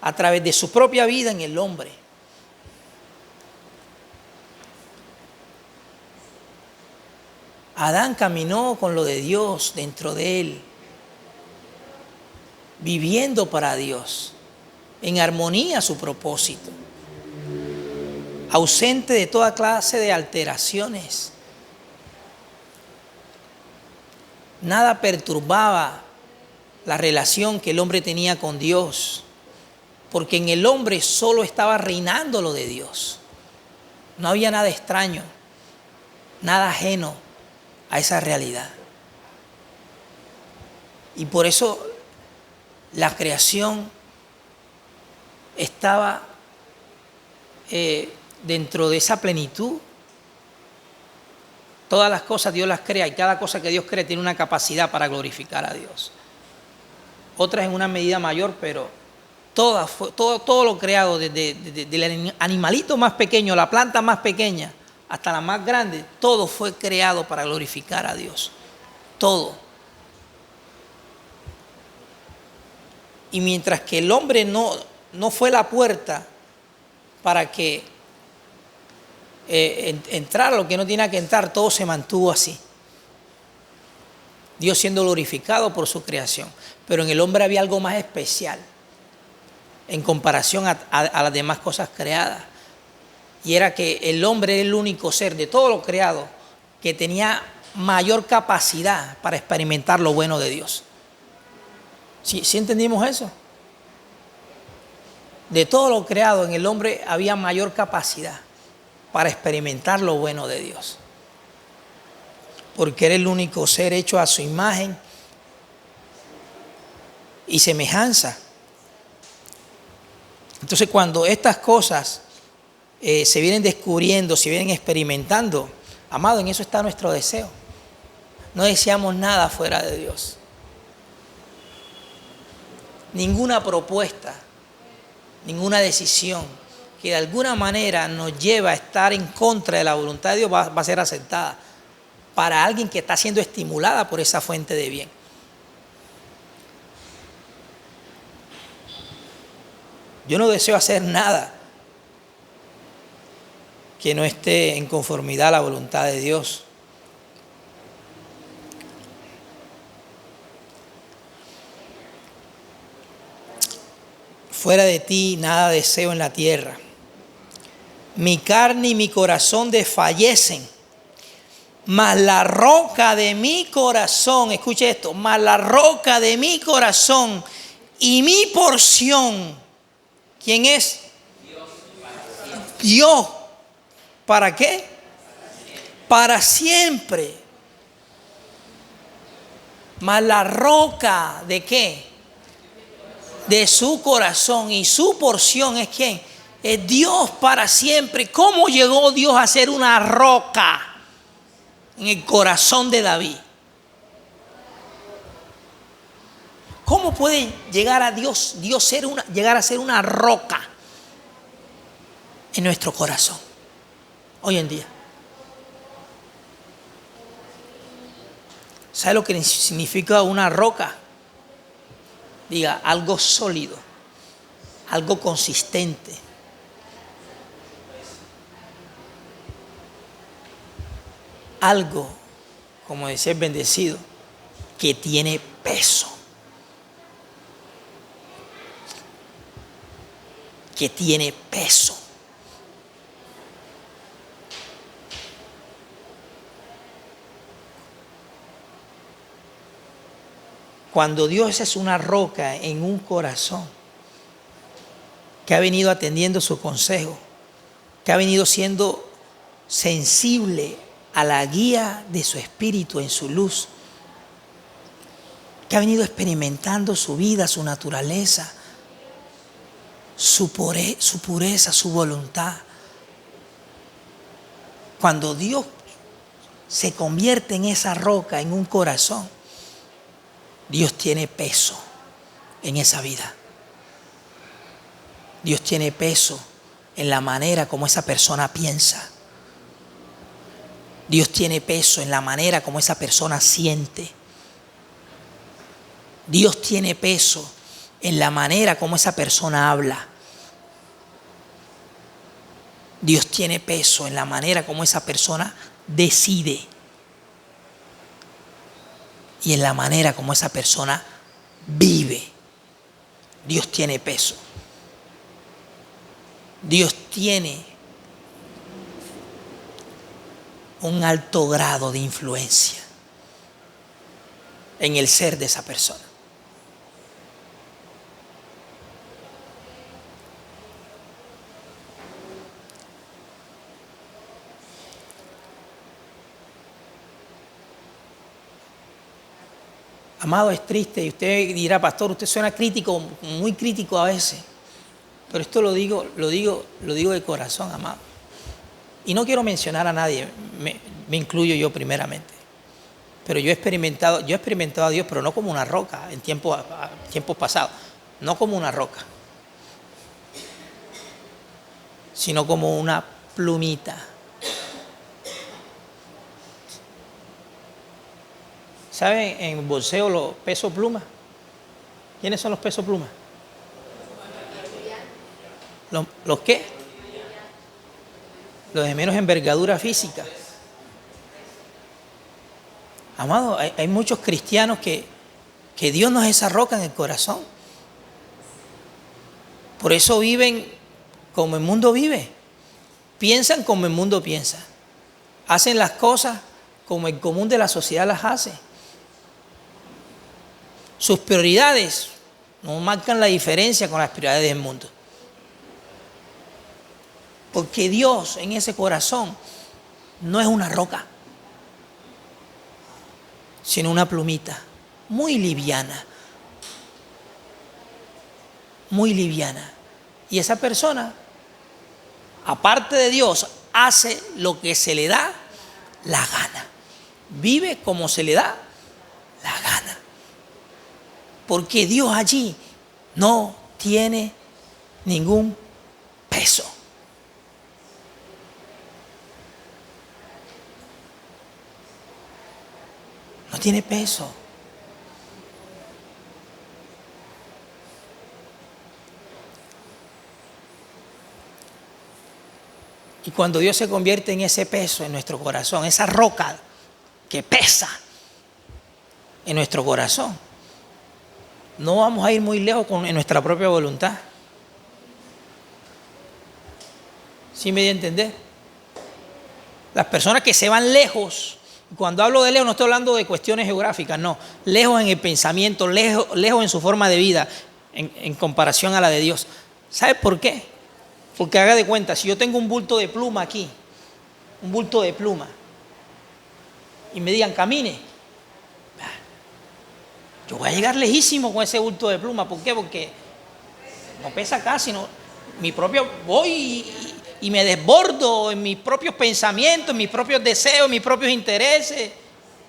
a través de su propia vida en el hombre. Adán caminó con lo de Dios dentro de él, viviendo para Dios, en armonía a su propósito, ausente de toda clase de alteraciones. Nada perturbaba la relación que el hombre tenía con Dios, porque en el hombre solo estaba reinando lo de Dios. No había nada extraño, nada ajeno a esa realidad. Y por eso la creación estaba dentro de esa plenitud. Todas las cosas Dios las crea y cada cosa que Dios crea tiene una capacidad para glorificar a Dios. Otras en una medida mayor, pero todo lo creado, desde el animalito más pequeño, la planta más pequeña, hasta la más grande, todo fue creado para glorificar a Dios. Todo. Y mientras que el hombre no fue la puerta para que entrar lo que no tenía que entrar, todo se mantuvo así. Dios siendo glorificado por su creación. Pero en el hombre había algo más especial en comparación a las demás cosas creadas. Y era que el hombre era el único ser de todo lo creado que tenía mayor capacidad para experimentar lo bueno de Dios. ¿Sí entendimos eso? De todo lo creado en el hombre había mayor capacidad para experimentar lo bueno de Dios. Porque era el único ser hecho a su imagen y semejanza. Entonces, cuando estas cosas se vienen descubriendo, se vienen experimentando, amado, en eso está nuestro deseo. No deseamos nada fuera de Dios. Ninguna propuesta, ninguna decisión que de alguna manera nos lleva a estar en contra de la voluntad de Dios va a ser aceptada para alguien que está siendo estimulada por esa fuente de bien. Yo no deseo hacer nada que no esté en conformidad a la voluntad de Dios. Fuera de ti nada deseo en la tierra. Mi carne y mi corazón desfallecen, mas la roca de mi corazón, escuche esto, mas la roca de mi corazón y mi porción, ¿quién es? Dios. ¿Para qué? Para siempre. Mas la roca ¿de qué? De su corazón, y su porción es ¿quién? Es Dios para siempre. ¿Cómo llegó Dios a ser una roca en el corazón de David? ¿Cómo puede llegar a Dios llegar a ser una roca en nuestro corazón hoy en día? ¿Sabe lo que significa una roca? Diga, algo sólido, algo consistente. Algo, como decía el bendecido, que tiene peso. Que tiene peso. Cuando Dios es una roca en un corazón que ha venido atendiendo su consejo, que ha venido siendo sensible a la guía de su espíritu en su luz, que ha venido experimentando su vida, su naturaleza, su pureza, su voluntad. Cuando Dios se convierte en esa roca, en un corazón, Dios tiene peso en esa vida. Dios tiene peso en la manera como esa persona piensa. Dios tiene peso en la manera como esa persona siente. Dios tiene peso en la manera como esa persona habla. Dios tiene peso en la manera como esa persona decide. Y en la manera como esa persona vive. Dios tiene peso. Dios tiene un alto grado de influencia en el ser de esa persona. Amado, es triste y usted dirá, pastor, usted suena crítico, muy crítico a veces, pero esto lo digo de corazón, amado. Y no quiero mencionar a nadie, me incluyo yo primeramente. Pero yo he experimentado a Dios, pero no como una roca en tiempos pasados, no como una roca, sino como una plumita. ¿Saben en bolseo los pesos pluma? ¿Quiénes son los pesos pluma? ¿Los qué? Los de menos envergadura física. Amado, hay muchos cristianos que Dios no es esa roca en el corazón. Por eso viven como el mundo vive. Piensan como el mundo piensa. Hacen las cosas como el común de la sociedad las hace. Sus prioridades no marcan la diferencia con las prioridades del mundo. Porque Dios en ese corazón no es una roca, sino una plumita muy liviana. Muy liviana. Y esa persona, aparte de Dios, hace lo que se le da la gana. Vive como se le da la gana. Porque Dios allí no tiene ningún peso. No tiene peso. Y cuando Dios se convierte en ese peso en nuestro corazón, esa roca que pesa en nuestro corazón, no vamos a ir muy lejos en nuestra propia voluntad. ¿Sí me dio a entender? Las personas que se van lejos, cuando hablo de lejos no estoy hablando de cuestiones geográficas, no, lejos en el pensamiento, lejos en su forma de vida, en comparación a la de Dios. ¿Sabe por qué? Porque haga de cuenta, si yo tengo un bulto de pluma aquí, un bulto de pluma, y me digan camine, yo voy a llegar lejísimo con ese bulto de pluma. ¿Por qué? Porque no pesa casi, no, mi propio, voy y me desbordo en mis propios pensamientos, en mis propios deseos, en mis propios intereses,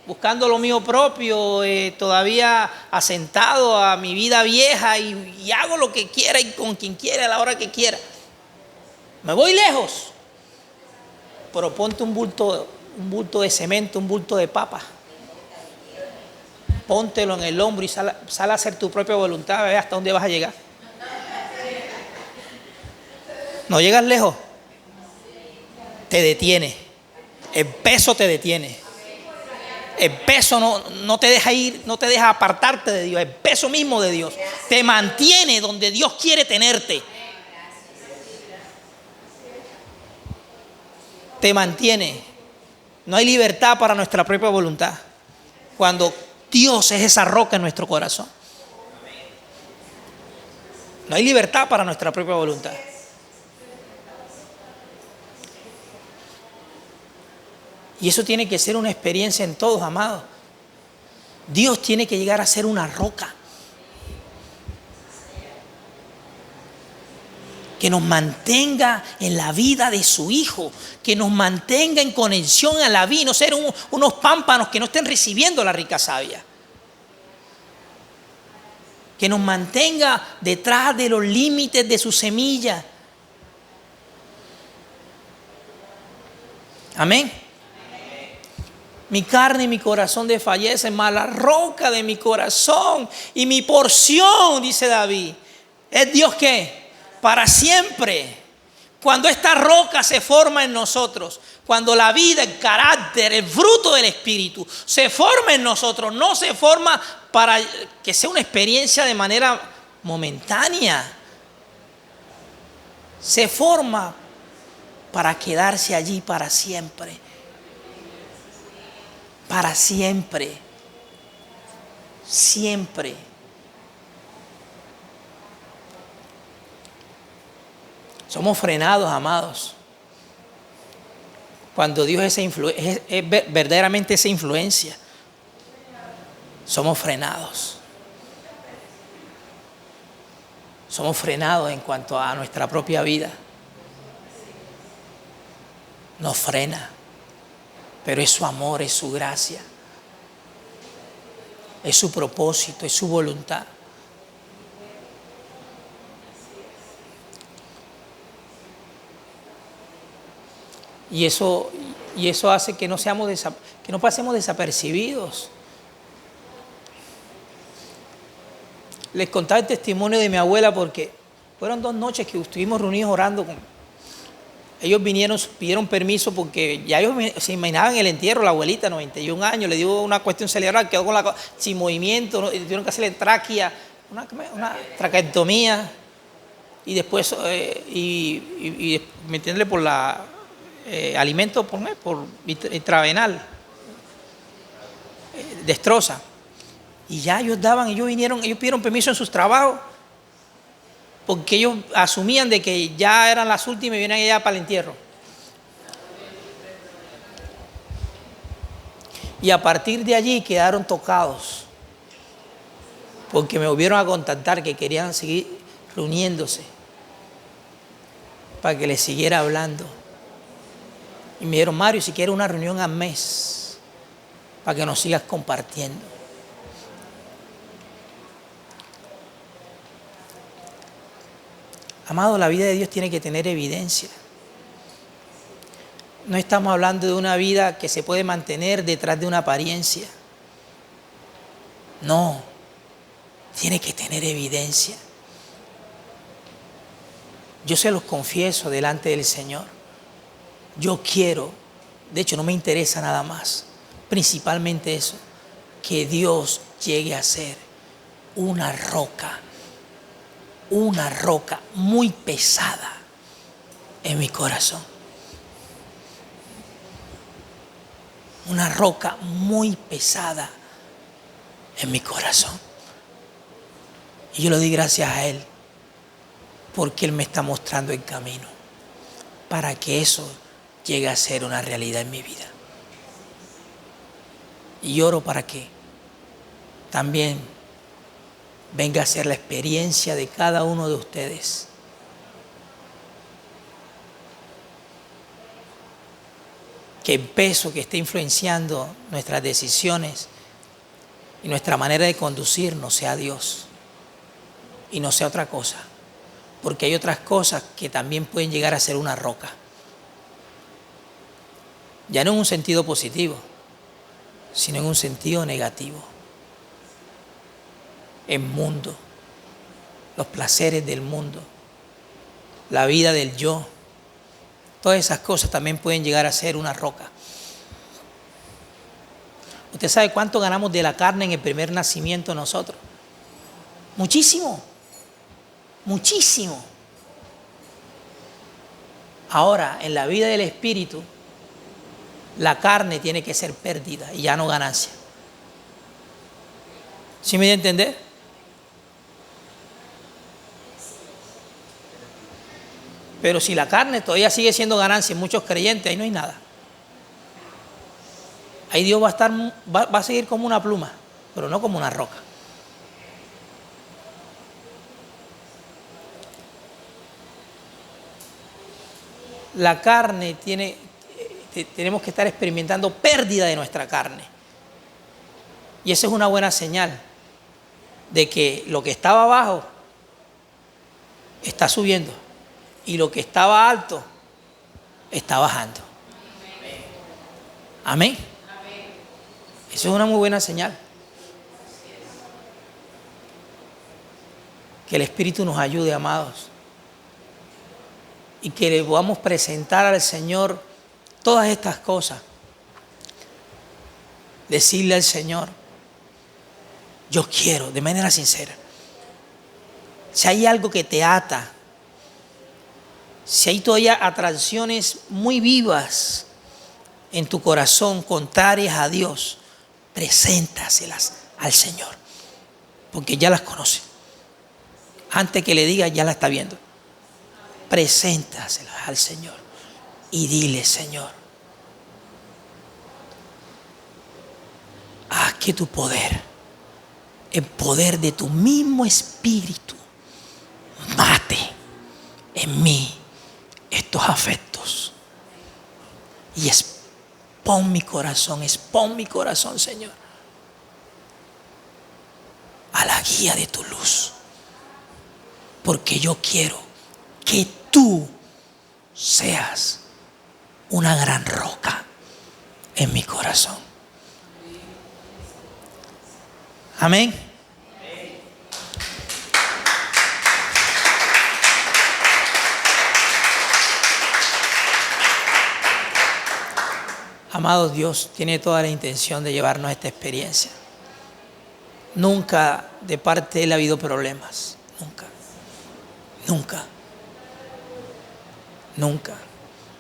buscando lo mío propio, todavía asentado a mi vida vieja y hago lo que quiera y con quien quiera a la hora que quiera. Me voy lejos, pero ponte un bulto de cemento, un bulto de papa. Póntelo en el hombro y sal a hacer tu propia voluntad, ve hasta dónde vas a llegar. No llegas lejos, te detiene. El peso te detiene. El peso no te deja ir, no te deja apartarte de Dios. El peso mismo de Dios te mantiene donde Dios quiere tenerte. Te mantiene. No hay libertad para nuestra propia voluntad cuando Dios es esa roca en nuestro corazón. No hay libertad para nuestra propia voluntad. Y eso tiene que ser una experiencia en todos, amados. Dios tiene que llegar a ser una roca que nos mantenga en la vida de su Hijo, que nos mantenga en conexión a la vida, no ser unos pámpanos que no estén recibiendo la rica savia. Que nos mantenga detrás de los límites de su semilla. Amén. Mi carne y mi corazón desfallecen, mas la roca de mi corazón y mi porción, dice David, es Dios que para siempre. Cuando esta roca se forma en nosotros, cuando la vida, el carácter, el fruto del Espíritu se forma en nosotros, no se forma para que sea una experiencia de manera momentánea. Se forma para quedarse allí para siempre. Para siempre. Siempre. Somos frenados, amados. Cuando Dios es verdaderamente esa influencia, somos frenados. Somos frenados en cuanto a nuestra propia vida. Nos frena. Pero es su amor, es su gracia. Es su propósito, es su voluntad. Y eso hace que no pasemos desapercibidos. Les contaba el testimonio de mi abuela porque fueron 2 noches que estuvimos reunidos orando. Ellos pidieron permiso porque ya ellos se imaginaban el entierro, la abuelita, 91 años, le dio una cuestión cerebral, quedó sin movimiento, tuvieron que hacerle tráquea, una traqueotomía y después, meterle por la... alimento por intravenal, destroza. Y ya ellos pidieron permiso en sus trabajos porque ellos asumían de que ya eran las últimas y venían allá para el entierro. Y a partir de allí quedaron tocados porque me volvieron a contactar que querían seguir reuniéndose para que les siguiera hablando. Y me dijeron, Mario, si quieres una reunión al mes para que nos sigas compartiendo. Amado, la vida de Dios tiene que tener evidencia. No estamos hablando de una vida que se puede mantener detrás de una apariencia. No, tiene que tener evidencia. Yo se los confieso delante del Señor. Yo quiero, de hecho no me interesa nada más, principalmente eso, que Dios llegue a ser una roca muy pesada en mi corazón. Una roca muy pesada en mi corazón. Y yo le doy gracias a Él porque Él me está mostrando el camino para que eso llegue a ser una realidad en mi vida. Y oro para que también venga a ser la experiencia de cada uno de ustedes. Que el peso que esté influenciando nuestras decisiones y nuestra manera de conducirnos sea Dios y no sea otra cosa. Porque hay otras cosas que también pueden llegar a ser una roca. Ya no en un sentido positivo, sino en un sentido negativo. El mundo, los placeres del mundo, la vida del yo, todas esas cosas también pueden llegar a ser una roca. ¿Usted sabe cuánto ganamos de la carne en el primer nacimiento nosotros? Muchísimo, muchísimo. Ahora, en la vida del Espíritu, la carne tiene que ser pérdida y ya no ganancia. ¿Sí me dio a entender? Pero si la carne todavía sigue siendo ganancia en muchos creyentes, ahí no hay nada. Ahí Dios va a seguir como una pluma, pero no como una roca. La carne tenemos que estar experimentando pérdida de nuestra carne. Y esa es una buena señal de que lo que estaba abajo está subiendo y lo que estaba alto está bajando. Amén. Eso es una muy buena señal. Que el Espíritu nos ayude, amados. Y que le podamos presentar al Señor todas estas cosas. Decirle al Señor, yo quiero, de manera sincera. Si hay algo que te ata, si hay todavía atracciones muy vivas en tu corazón contrarias a Dios, preséntaselas al Señor, porque ya las conoce. Antes que le diga, ya la está viendo. Preséntaselas al Señor y dile, Señor, haz que tu poder, el poder de tu mismo Espíritu, mate en mí estos afectos y expon mi corazón, Señor, a la guía de tu luz, porque yo quiero que tú seas una gran roca en mi corazón. Amén. Amado, Dios tiene toda la intención de llevarnos a esta experiencia. Nunca de parte de Él ha habido problemas. Nunca.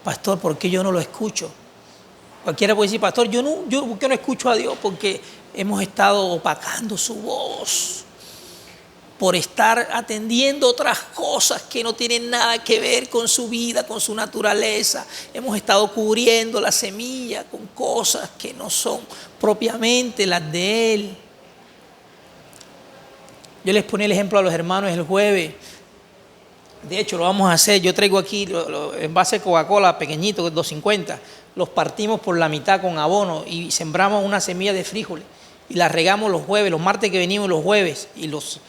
Pastor, ¿por qué yo no lo escucho? Cualquiera puede decir, pastor, yo ¿por qué no escucho a Dios? Porque hemos estado opacando su voz por estar atendiendo otras cosas que no tienen nada que ver con su vida, con su naturaleza. Hemos estado cubriendo la semilla con cosas que no son propiamente las de Él. Yo les ponía el ejemplo a los hermanos el jueves. De hecho, lo vamos a hacer. Yo traigo aquí envases de Coca-Cola pequeñitos, 250. Los partimos por la mitad con abono y sembramos una semilla de frijoles. Y la regamos los jueves, los martes que venimos, los jueves y los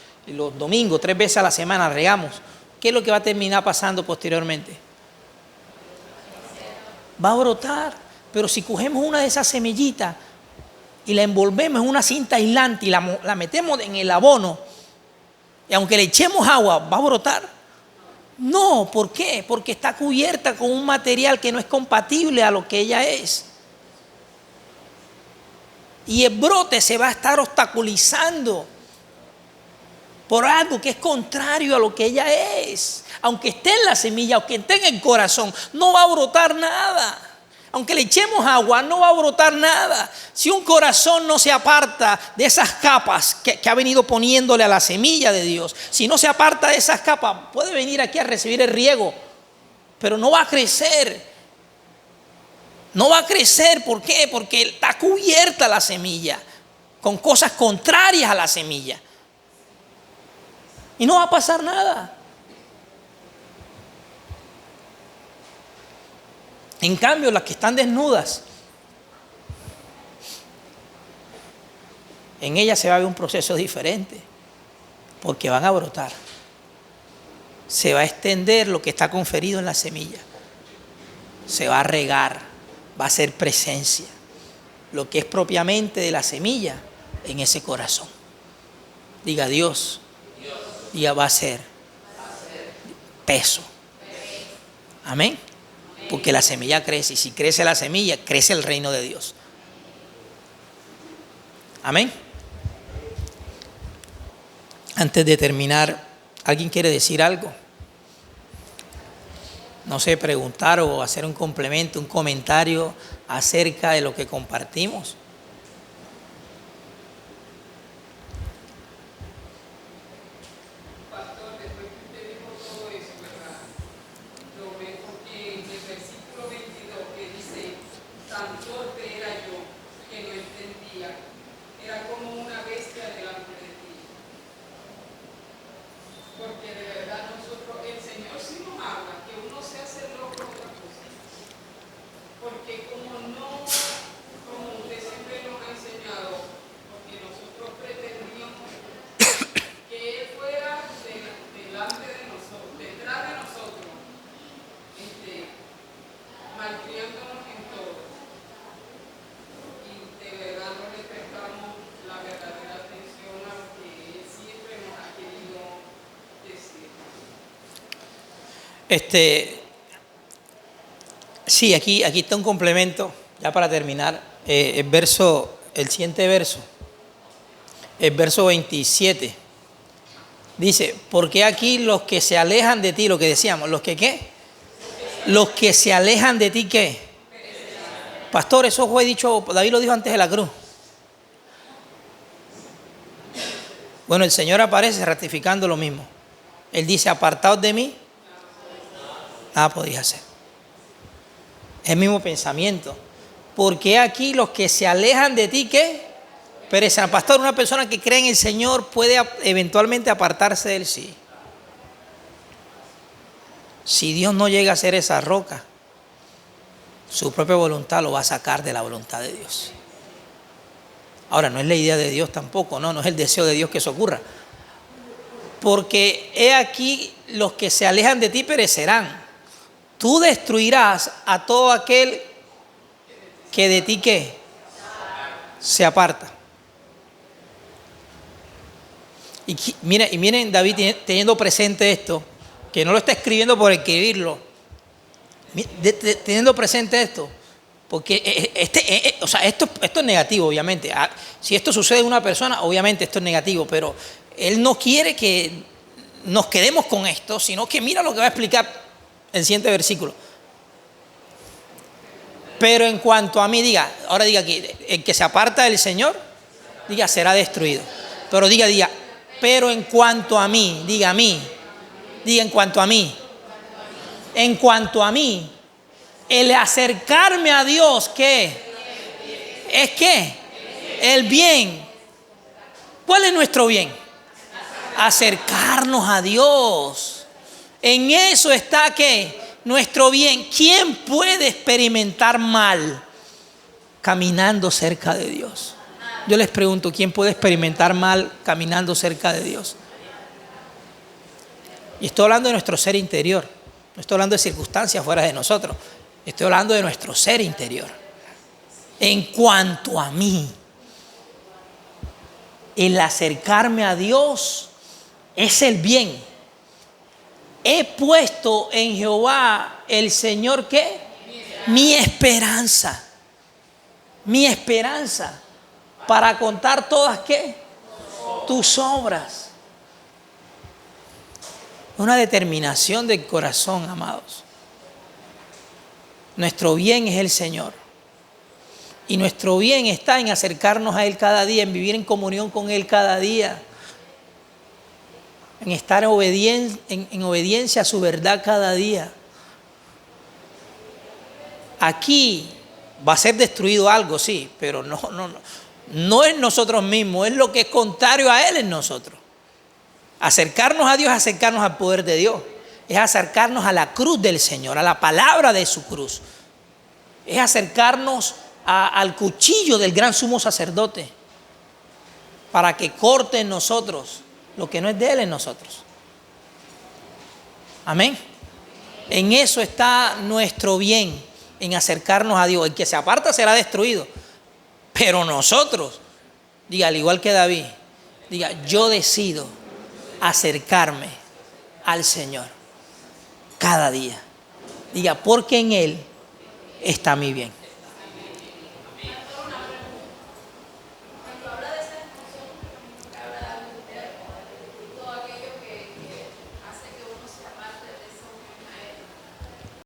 domingos, 3 veces a la semana regamos. ¿Qué es lo que va a terminar pasando posteriormente? Va a brotar. Pero si cogemos una de esas semillitas y la envolvemos en una cinta aislante y la metemos en el abono, y aunque le echemos agua, ¿va a brotar? No, ¿por qué? Porque está cubierta con un material que no es compatible a lo que ella es. Y el brote se va a estar obstaculizando por algo que es contrario a lo que ella es. Aunque esté en la semilla, aunque esté en el corazón, no va a brotar nada. Aunque le echemos agua, no va a brotar nada. Si un corazón no se aparta de esas capas que ha venido poniéndole a la semilla de Dios, si no se aparta de esas capas, puede venir aquí a recibir el riego, pero no va a crecer. No va a crecer, ¿por qué? Porque está cubierta la semilla con cosas contrarias a la semilla. Y no va a pasar nada. En cambio, las que están desnudas, en ellas se va a ver un proceso diferente, porque van a brotar. Se va a extender lo que está conferido en la semilla. Se va a regar, va a ser presencia. Lo que es propiamente de la semilla en ese corazón. Diga Dios, diga va a ser peso. Amén. Porque la semilla crece y si crece la semilla, crece el reino de Dios. Amén. Antes de terminar, ¿alguien quiere decir algo? No sé, preguntar o hacer un complemento, un comentario acerca de lo que compartimos. Sí, aquí está un complemento, ya para terminar. El siguiente verso, el verso 27. Dice, porque aquí los que se alejan de ti, lo que decíamos, los que ¿qué? Los que se alejan de ti, ¿qué? Pastor, eso fue dicho, David lo dijo antes de la cruz. Bueno, el Señor aparece ratificando lo mismo. Él dice, apartaos de mí, nada podéis hacer. Es el mismo pensamiento. Porque aquí los que se alejan de ti, ¿qué? Perecerán. Pastor, una persona que cree en el Señor puede eventualmente apartarse de él, sí. Si Dios no llega a ser esa roca, su propia voluntad lo va a sacar de la voluntad de Dios. Ahora, no es la idea de Dios tampoco, no es el deseo de Dios que eso ocurra. Porque he aquí los que se alejan de ti perecerán. Tú destruirás a todo aquel que de ti ¿qué? Se aparta. Y miren David teniendo presente esto, que no lo está escribiendo por escribirlo, teniendo presente esto, porque esto es negativo, obviamente. Si esto sucede en una persona, obviamente esto es negativo, pero él no quiere que nos quedemos con esto, sino que mira lo que va a explicar el siguiente versículo. Pero en cuanto a mí, ahora diga aquí, el que se aparta del Señor, será destruido. Pero diga, pero en cuanto a mí, en cuanto a mí, el acercarme a Dios, ¿qué? ¿Es qué? El bien. ¿Cuál es nuestro bien? Acercarnos a Dios. En eso está ¿qué? Nuestro bien. ¿Quién puede experimentar mal caminando cerca de Dios? Yo les pregunto, ¿quién puede experimentar mal caminando cerca de Dios? Y estoy hablando de nuestro ser interior. No estoy hablando de circunstancias fuera de nosotros. Estoy hablando de nuestro ser interior. En cuanto a mí, el acercarme a Dios es el bien. He puesto en Jehová el Señor ¿qué? Mi esperanza. Mi esperanza. Para contar todas ¿qué? Tus obras. Una determinación del corazón, amados. Nuestro bien es el Señor. Y nuestro bien está en acercarnos a Él cada día, en vivir en comunión con Él cada día, en estar en obediencia a su verdad cada día. Aquí va a ser destruido algo, sí, pero no es nosotros mismos, es lo que es contrario a Él en nosotros. Acercarnos a Dios es acercarnos al poder de Dios. Es acercarnos a la cruz del Señor, a la palabra de su cruz. Es acercarnos al cuchillo del gran sumo sacerdote para que corte en nosotros lo que no es de Él en nosotros. Amén. En eso está nuestro bien, en acercarnos a Dios. El que se aparta será destruido. Pero nosotros, al igual que David, yo decido acercarme al Señor cada día. Porque en Él está mi bien.